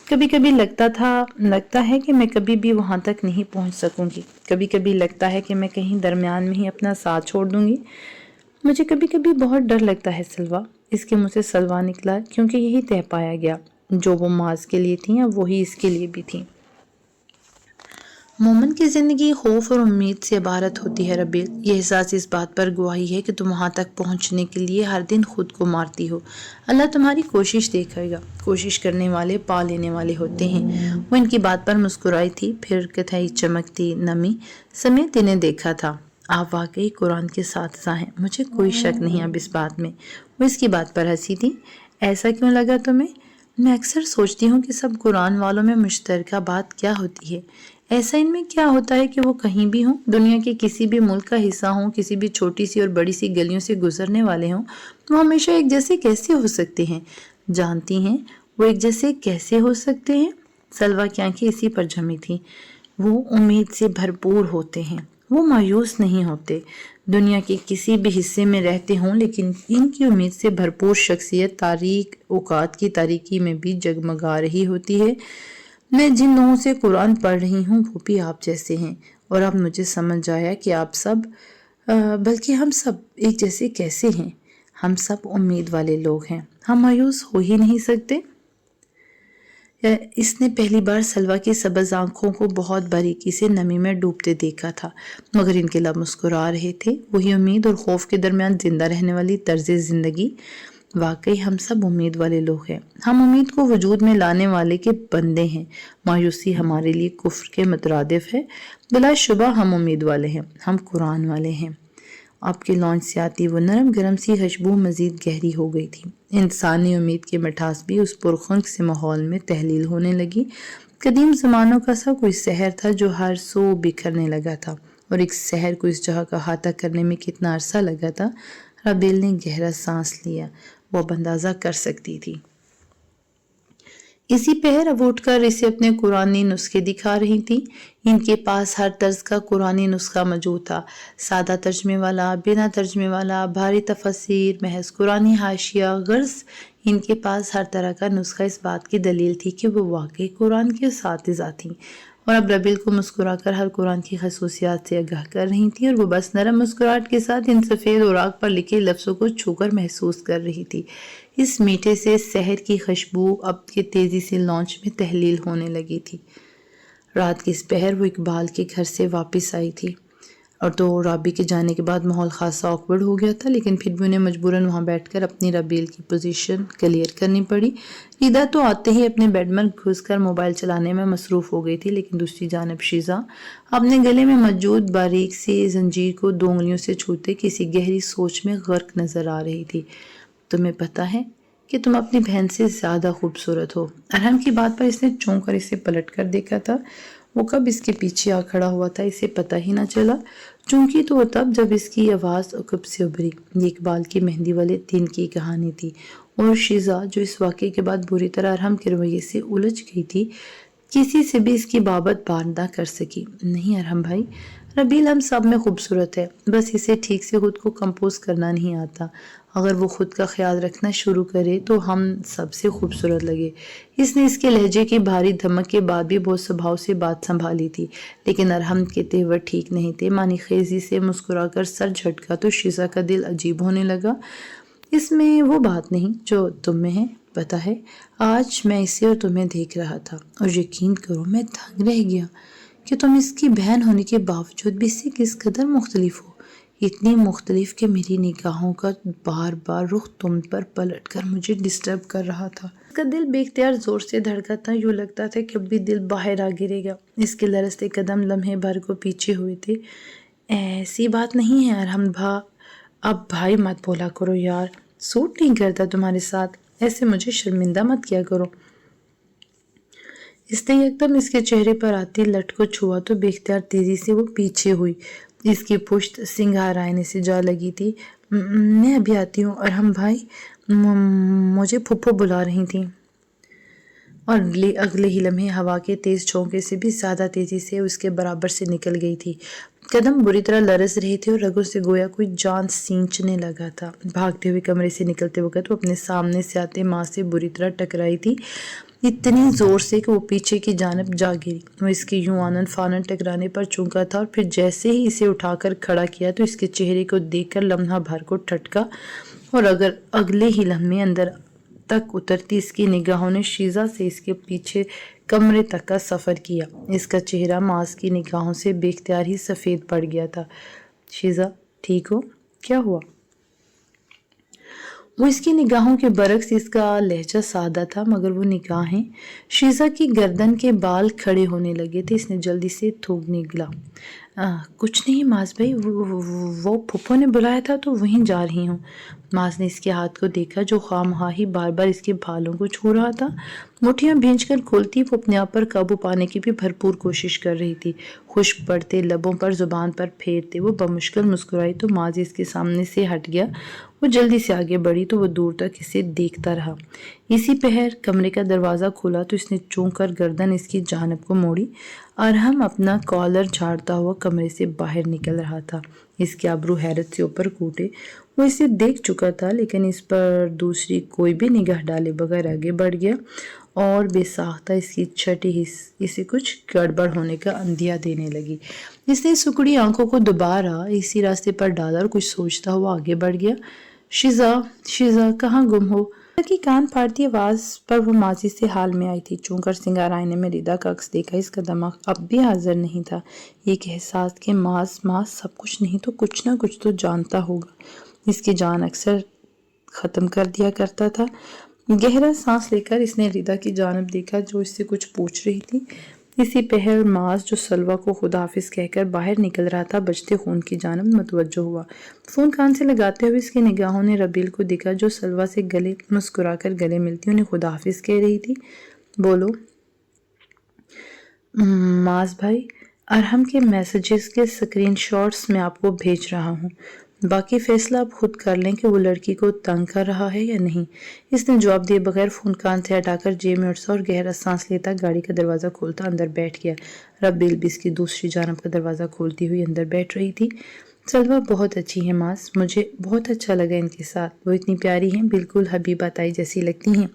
کبھی کبھی لگتا ہے کہ میں کبھی بھی وہاں تک نہیں پہنچ سکوں گی۔ کبھی کبھی لگتا ہے کہ میں کہیں درمیان میں ہی اپنا ساتھ چھوڑ دوں گی۔ مجھے کبھی کبھی بہت ڈر لگتا ہے سلوا۔ اس کے منہ سے سلوا نکلا کیونکہ یہی طے پایا گیا۔ جو وہ معاذ کے لیے تھیں وہی اس کے لیے بھی تھیں۔ مومن کی زندگی خوف اور امید سے عبارت ہوتی ہے ربیل۔ یہ احساس اس بات پر گواہی ہے کہ تم وہاں تک پہنچنے کے لیے ہر دن خود کو مارتی ہو۔ اللہ تمہاری کوشش دیکھے گا۔ کوشش کرنے والے پا لینے والے ہوتے ہیں۔ وہ ان کی بات پر مسکرائی تھی، پھر کتھئی چمکتی نمی سمیت انہیں دیکھا تھا۔ آپ واقعی قرآن کے اساتذہ ہیں، مجھے کوئی شک نہیں اب اس بات میں۔ وہ اس کی بات پر ہنسی تھی۔ ایسا کیوں لگا تمہیں؟ میں اکثر سوچتی ہوں کہ سب قرآن والوں میں مشترکہ بات کیا ہوتی ہے؟ ایسا ان میں کیا ہوتا ہے کہ وہ کہیں بھی ہوں، دنیا کے کسی بھی ملک کا حصہ ہوں، کسی بھی چھوٹی سی اور بڑی سی گلیوں سے گزرنے والے ہوں، وہ ہمیشہ ایک جیسے کیسے ہو سکتے ہیں؟ جانتی ہیں وہ ایک جیسے کیسے ہو سکتے ہیں؟ سلوا کی آنکھیں اسی پر جمی تھیں۔ وہ امید سے بھرپور ہوتے ہیں، وہ مایوس نہیں ہوتے۔ دنیا کے کسی بھی حصے میں رہتے ہوں لیکن ان کی امید سے بھرپور شخصیت تاریک اوقات کی تاریکی میں بھی جگمگا رہی ہوتی ہے۔ میں جن لوگوں سے قرآن پڑھ رہی ہوں وہ بھی آپ جیسے ہیں، اور اب مجھے سمجھ آیا کہ آپ سب بلکہ ہم سب ایک جیسے کیسے ہیں۔ ہم سب امید والے لوگ ہیں، ہم مایوس ہو ہی نہیں سکتے۔ اس نے پہلی بار سلوا کی سبز آنکھوں کو بہت باریکی سے نمی میں ڈوبتے دیکھا تھا، مگر ان کے لب مسکرا رہے تھے۔ وہی امید اور خوف کے درمیان زندہ رہنے والی طرز زندگی۔ واقعی ہم سب امید والے لوگ ہیں۔ ہم امید کو وجود میں لانے والے کے بندے ہیں۔ مایوسی ہمارے لیے کفر کے مترادف ہے۔ بلا شبہ ہم امید والے ہیں، ہم قرآن والے ہیں۔ آپ کے لانچ سے آتی وہ نرم گرم سی خوشبو مزید گہری ہو گئی تھی۔ انسانی امید کی مٹھاس بھی اس پرخنک سے ماحول میں تحلیل ہونے لگی۔ قدیم زمانوں کا سا کوئی سحر تھا جو ہر سو بکھرنے لگا تھا، اور ایک سحر کو اس جگہ کا احاطہ کرنے میں کتنا عرصہ لگا تھا۔ ربیل نے گہرا سانس لیا۔ وہ اب اندازہ کر سکتی تھی۔ اسی پہر اب اٹھ کر اسے اپنے قرآنی نسخے دکھا رہی تھی۔ ان کے پاس ہر طرز کا قرآنی نسخہ موجود تھا، سادہ ترجمے والا، بنا ترجمے والا، بھاری تفاسیر، محض قرآنی حاشیہ۔ غرض ان کے پاس ہر طرح کا نسخہ اس بات کی دلیل تھی کہ وہ واقعی قرآن کے اساتذہ تھیں، اور اب ربیل کو مسکرا کر ہر قرآن کی خصوصیات سے آگاہ کر رہی تھی، اور وہ بس نرم مسکراہٹ کے ساتھ ان سفید اوراق پر لکھے لفظوں کو چھو کر محسوس کر رہی تھی۔ اس میٹھے سے سحر کی خوشبو اب کے تیزی سے لانچ میں تحلیل ہونے لگی تھی۔ رات کی اس پہر وہ اقبال کے گھر سے واپس آئی تھی، اور تو رابی کے جانے کے بعد ماحول خاصا آکورڈ ہو گیا تھا، لیکن پھر بھی انہیں مجبوراً وہاں بیٹھ کر اپنی ربیل کی پوزیشن کلیئر کرنی پڑی۔ ریدا تو آتے ہی اپنے بیڈ میں گھس کر موبائل چلانے میں مصروف ہو گئی تھی، لیکن دوسری جانب شیزا اپنے گلے میں موجود باریک سی زنجیر کو 2 انگلیوں سے چھوتے کسی گہری سوچ میں غرق نظر آ رہی تھی۔ تمہیں پتہ ہے کہ تم اپنی بہن سے زیادہ خوبصورت ہو۔ ارحم کی بات پر اس نے چونک کر اسے پلٹ کر دیکھا تھا۔ وہ کب اس کے پیچھے آ کھڑا ہوا تھا اسے پتہ ہی نہ چلا۔ چونکہ تو تب جب اس کی آواز عقب سے ابھری۔ یہ اقبال کی مہندی والے دن کی کہانی تھی، اور شیزا جو اس واقعے کے بعد بری طرح ارحم کے رویے سے الجھ گئی تھی، کسی سے بھی اس کی بابت بات نہ کر سکی۔ نہیں ارحم بھائی، ربیل ہم سب میں خوبصورت ہے، بس اسے ٹھیک سے خود کو کمپوز کرنا نہیں آتا۔ اگر وہ خود کا خیال رکھنا شروع کرے تو ہم سب سے خوبصورت لگے۔ اس نے اس کے لہجے کی بھاری دھمک کے بعد بھی بہت سبھاؤ سے بات سنبھالی تھی، لیکن ارحم کے تیور ٹھیک نہیں تھے۔ معنی خیزی سے مسکرا کر سر جھٹکا تو شیزا کا دل عجیب ہونے لگا۔ اس میں وہ بات نہیں جو تم میں ہے، پتہ ہے آج میں اسے اور تمہیں دیکھ رہا تھا، اور یقین کرو میں دنگ رہ گیا کہ تم اس کی بہن ہونے کے باوجود بھی اس سے کس قدر مختلف ہو۔ اتنی مختلف کہ میری نگاہوں کا بار بار رخ تم پر پلٹ کر مجھے ڈسٹرب کر رہا تھا۔ اس کا دل بے اختیار زور سے دھڑکا تھا، یوں لگتا تھا کہ اب بھی دل باہر آ گرے گا۔ اس کے لرزتے قدم لمحے بھر کو پیچھے ہوئے تھے۔ ایسی بات نہیں ہے ارحم اب بھائی مت بولا کرو یار، سوٹ نہیں کرتا تمہارے ساتھ، ایسے مجھے شرمندہ مت کیا کرو۔ اس نے یکدم اس کے چہرے پر آتی لٹ کو چھوا تو بے اختیار تیزی سے وہ پیچھے ہوئی۔ اس کی پشت سنگھار آئینے سے جا لگی تھی۔ میں ابھی آتی ہوں ارحم بھائی، مجھے پھپھو بلا رہی تھیں، اور اگلے ہی لمحے ہوا کے تیز جھونکے سے بھی زیادہ تیزی سے اس کے برابر سے نکل گئی تھی۔ قدم بری طرح لرز رہے تھے اور رگوں سے گویا کوئی جان سینچنے لگا تھا۔ بھاگتے ہوئے کمرے سے نکلتے وقت وہ اپنے سامنے سے آتے ماں سے بری طرح ٹکرائی تھی، اتنی زور سے کہ وہ پیچھے کی جانب جا گری۔ وہ اس کے یوں آنن فانن ٹکرانے پر چونکا تھا، اور پھر جیسے ہی اسے اٹھا کر کھڑا کیا تو اس کے چہرے کو دیکھ کر لمحہ بھر کو ٹھٹکا، اور اگلے ہی لمحے اندر تک اترتی اس کی نگاہوں نے شیزا سے اس کے پیچھے کمرے تک کا سفر کیا۔ اس کا چہرہ معاذ کی نگاہوں سے بے اختیار ہی سفید پڑ گیا تھا۔ شیزا، ٹھیک ہو؟ کیا ہوا؟ وہ اس کی نگاہوں کے برعکس اس کا لہجہ سادہ تھا، مگر وہ نگاہیں شیزا کی گردن کے بال کھڑے ہونے لگے تھے۔ اس نے جلدی سے تھوک نگلا۔ کچھ نہیں معاذ بھائی، وہ پھپھو نے بلایا تھا تو وہیں جا رہی ہوں۔ معاذ نے اس کے ہاتھ کو دیکھا جو خواہ مخواہ ہی بار بار اس کے بالوں کو چھو رہا تھا۔ مٹھیاں بھینچ کر کھولتی وہ اپنے آپ پر قابو پانے کی بھی بھرپور کوشش کر رہی تھی۔ خشک پڑتے لبوں پر زبان پر پھیرتے وہ بمشکل مسکرائی تو معاذ اس کے سامنے سے ہٹ گیا۔ وہ جلدی سے آگے بڑھی تو وہ دور تک اسے دیکھتا رہا۔ اسی پہر کمرے کا دروازہ کھولا تو اس نے چونک کر گردن اس کی جانب کو موڑی۔ ارحم اپنا کالر جھاڑتا ہوا کمرے سے باہر نکل رہا تھا۔ اس کے ابرو حیرت سے اوپر کوٹے۔ وہ اسے دیکھ چکا تھا، لیکن اس پر دوسری کوئی بھی نگاہ ڈالے بغیر آگے بڑھ گیا، اور بے ساختہ اس کی چھٹی اسے کچھ گڑبڑ ہونے کا اندیہ دینے لگی۔ اس نے سکڑی آنکھوں کو دوبارہ اسی راستے پر ڈالا اور کچھ سوچتا ہوا آگے بڑھ گیا۔ شیزا، شیزا، کہاں گم ہو؟ کی کان پھاڑتی آواز پر وہ ماضی سے حال میں آئی تھی۔ چون کر سنگار آئینے میں ریدا کا عکس دیکھا، اس کا دماغ اب بھی حاضر نہیں تھا۔ ایک احساس کہ معاذ سب کچھ نہیں تو کچھ نہ کچھ تو جانتا ہوگا، اس کی جان اکثر ختم کر دیا کرتا تھا۔ گہرا سانس لے کر اس نے ریدا کی جانب دیکھا جو اس سے کچھ پوچھ رہی تھی۔ اسی پہر معاذ جو سلویٰ کو خدا حافظ کہہ کر باہر نکل رہا تھا بجتے خون کی جانب متوجہ ہوا۔ فون کان سے لگاتے ہوئے اس کی نگاہوں نے ربیل کو دیکھا جو سلویٰ سے مسکرا کر گلے ملتی انہیں خدا حافظ کہہ رہی تھی۔ بولو معاذ بھائی، ارحم کے میسیجز کے سکرین شاٹس میں آپ کو بھیج رہا ہوں، باقی فیصلہ آپ خود کر لیں کہ وہ لڑکی کو تنگ کر رہا ہے یا نہیں۔ اس نے جواب دیے بغیر فون کان سے ہٹا کر جیب میں اٹھا اور گہرا سانس لیتا گاڑی کا دروازہ کھولتا اندر بیٹھ گیا۔ ربیل بھی اس کی دوسری جانب کا دروازہ کھولتی ہوئی اندر بیٹھ رہی تھی۔ سلویٰ بہت اچھی ہے معاذ، مجھے بہت اچھا لگا ان کے ساتھ، وہ اتنی پیاری ہیں، بالکل حبیبہ تائی جیسی لگتی ہیں۔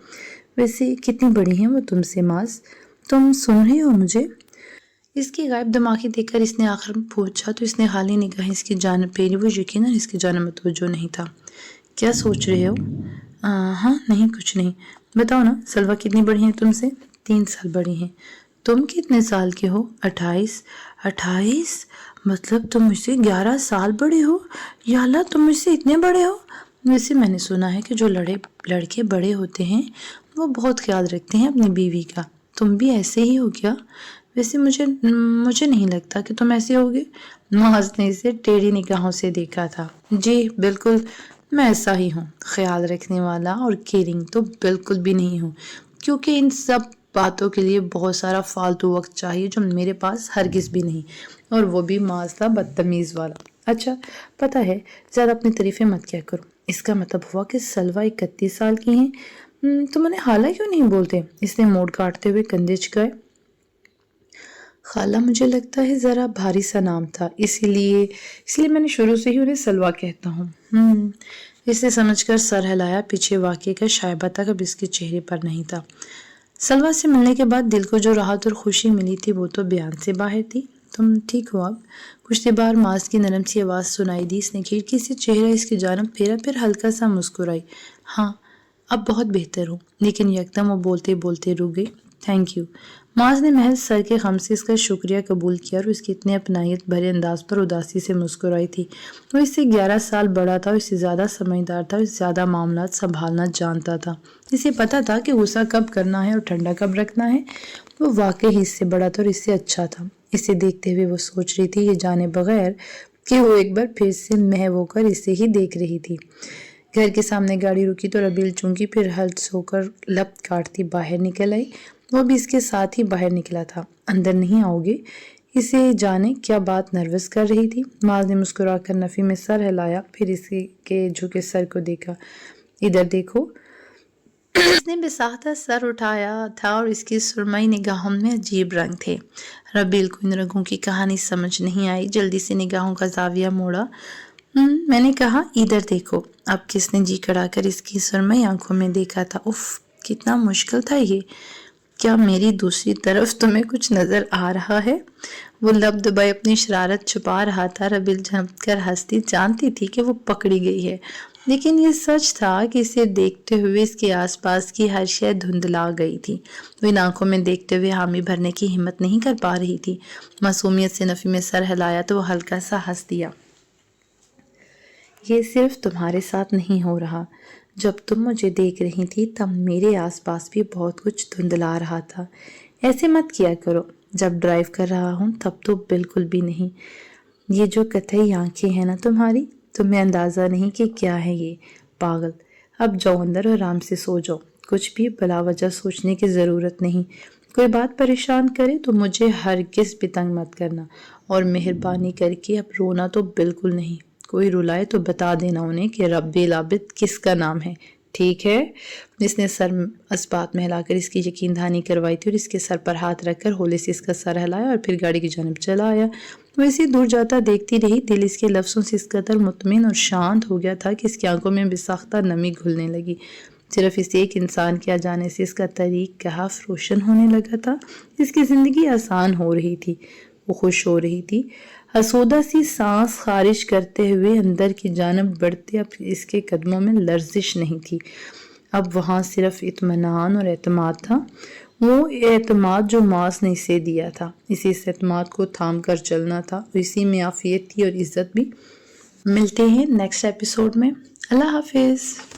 ویسے کتنی بڑی ہیں وہ تم سے معاذ؟ تم سن رہے ہو مجھے؟ اس کی غائب دماغی دیکھ کر اس نے آخر میں پوچھا تو اس نے خالی نگاہیں اس کی جانب پھیری۔ وہ یقیناً اس کی جانب متوجہ نہیں تھا۔ کیا سوچ رہے ہو؟ ہاں نہیں، کچھ نہیں۔ بتاؤ نا، سلویٰ کتنی بڑی ہیں تم سے؟ 3 سال بڑی ہیں۔ تم کتنے سال کے ہو؟ 28۔ 28؟ مطلب تم مجھ سے 11 سال بڑے ہو؟ یا اللہ، تم مجھ سے اتنے بڑے ہو؟ ویسے میں نے سنا ہے کہ جو لڑکے بڑے ہوتے ہیں وہ بہت خیال رکھتے ہیں اپنی بیوی کا۔ تم بھی ایسے ہی ہو کیا؟ ویسے مجھے نہیں لگتا کہ تم ایسے ہوگے۔ معاذ نے اسے ٹیڑھی نگاہوں سے دیکھا تھا۔ جی بالکل، میں ایسا ہی ہوں، خیال رکھنے والا اور کیئرنگ تو بالکل بھی نہیں ہوں، کیونکہ ان سب باتوں کے لیے بہت سارا فالتو وقت چاہیے جو میرے پاس ہرگز بھی نہیں، اور وہ بھی معاذ تھا بدتمیز والا۔ اچھا پتہ ہے، زیادہ اپنی تعریفیں مت کیا کرو۔ اس کا مطلب ہوا کہ سلویٰ 31 سال کی ہیں۔ تم انہیں خالہ کیوں نہیں بولتے؟ اس نے موڑ کاٹتے ہوئے کندھے جھکائے۔ خالہ مجھے لگتا ہے ذرا بھاری سا نام تھا، اسی لیے میں نے شروع سے ہی انہیں سلویٰ کہتا ہوں۔ اس نے سمجھ کر سر ہلایا۔ پیچھے واقعے کا شائبہ تک اب اس کے چہرے پر نہیں تھا۔ سلویٰ سے ملنے کے بعد دل کو جو راحت اور خوشی ملی تھی وہ تو بیان سے باہر تھی۔ تم ٹھیک ہو اب؟ کچھ دیر بعد معاذ کی نرم سی آواز سنائی دی۔ اس نے کھڑکی سے چہرہ اس کی جانب پھیرا، پھر ہلکا سا مسکرائی۔ ہاں اب بہت بہتر ہوں، لیکن یکدم وہ بولتے بولتے رک گئی۔ Thank you. معاذ نے محض سر کے خم سے اس کا شکریہ قبول کیا اور اس کی اتنے اپنائیت بھرے انداز پر اداسی سے مسکرائی تھی۔ وہ اس سے 11 سال بڑا تھا، اس سے زیادہ سمجھدار تھا، اس سے زیادہ معاملات سنبھالنا جانتا تھا۔ اسے پتا تھا کہ غصہ کب کرنا ہے اور ٹھنڈا کب رکھنا ہے۔ وہ واقعی اس سے بڑا تھا اور اس سے اچھا تھا۔ اسے دیکھتے ہوئے وہ سوچ رہی تھی، یہ جانے بغیر کہ وہ ایک بار پھر سے محو ہو کر اسے ہی دیکھ رہی تھی۔ گھر کے سامنے گاڑی رکی تو ربیل چونکی، پھر ہلس ہو کر لپٹ کاٹتی باہر نکل آئی۔ وہ بھی اس کے ساتھ ہی باہر نکلا تھا۔ اندر نہیں آؤ گے؟ اسے جانے کیا بات نروس کر رہی تھی۔ معاذ نے مسکرا کر نفی میں سر ہلایا، پھر اس کے جھکے سر کو دیکھا۔ ادھر دیکھو۔ اس نے بساختہ سر اٹھایا تھا اور اس کی سرمئی نگاہوں میں عجیب رنگ تھے۔ ربیل کو ان رنگوں کی کہانی سمجھ نہیں آئی، جلدی سے نگاہوں کا زاویہ موڑا۔ میں نے کہا ادھر دیکھو۔ اب کس نے جی کڑا کر اس کی سرمئی آنکھوں میں دیکھا تھا۔ اف، کتنا مشکل تھا یہ۔ کیا میری دوسری طرف تمہیں کچھ نظر آ رہا ہے؟ وہ لب دبائے اپنی شرارت چھپا رہا تھا۔ ربیل جھنک کر ہنستی، جانتی تھی کہ وہ پکڑی گئی ہے، لیکن یہ سچ تھا کہ اسے دیکھتے ہوئے اس کے آس پاس کی ہر شے دھندلا گئی تھی۔ وہ ان آنکھوں میں دیکھتے ہوئے حامی بھرنے کی ہمت نہیں کر پا رہی تھی۔ معصومیت سے نفی میں سر ہلایا تو وہ ہلکا سا ہنس دیا۔ یہ صرف تمہارے ساتھ نہیں ہو رہا۔ جب تم مجھے دیکھ رہی تھی تب میرے آس پاس بھی بہت کچھ دھندلا رہا تھا۔ ایسے مت کیا کرو، جب ڈرائیو کر رہا ہوں تب تو بالکل بھی نہیں۔ یہ جو قطعی آنکھیں ہیں نا تمہاری، تمہیں اندازہ نہیں کہ کیا ہے یہ، پاگل۔ اب جاؤ اندر اور آرام سے سو جاؤ، کچھ بھی بلا وجہ سوچنے کی ضرورت نہیں۔ کوئی بات پریشان کرے تو مجھے ہرگز بھی تنگ مت کرنا، اور مہربانی کر کے اب رونا تو بالکل نہیں۔ کوئی رلائے تو بتا دینا انہیں کہ ربیل عابد کس کا نام ہے، ٹھیک ہے؟ اس نے سر اس بات میں ہلا کر اس کی یقین دہانی کروائی تھی اور اس کے سر پر ہاتھ رکھ کر ہولے سے اس کا سر ہلایا اور پھر گاڑی کی جانب چلا آیا۔ وہ اسے دور جاتا دیکھتی رہی، دل اس کے لفظوں سے اس قدر مطمئن اور شانت ہو گیا تھا کہ اس کی آنکھوں میں بساختہ نمی گھلنے لگی۔ صرف اس ایک انسان کے آ جانے سے اس کا طریق کہاف روشن ہونے لگا تھا، اس کی زندگی آسان ہو رہی تھی، وہ خوش ہو رہی تھی۔ آسودہ سی سانس خارج کرتے ہوئے اندر کی جانب بڑھتے اب اس کے قدموں میں لرزش نہیں تھی، اب وہاں صرف اطمینان اور اعتماد تھا، وہ اعتماد جو ماس نے اسے دیا تھا۔ اسی اس اعتماد کو تھام کر چلنا تھا، اسی میں عافیت تھی اور عزت بھی۔ ملتے ہیں نیکسٹ ایپیسوڈ میں۔ اللہ حافظ۔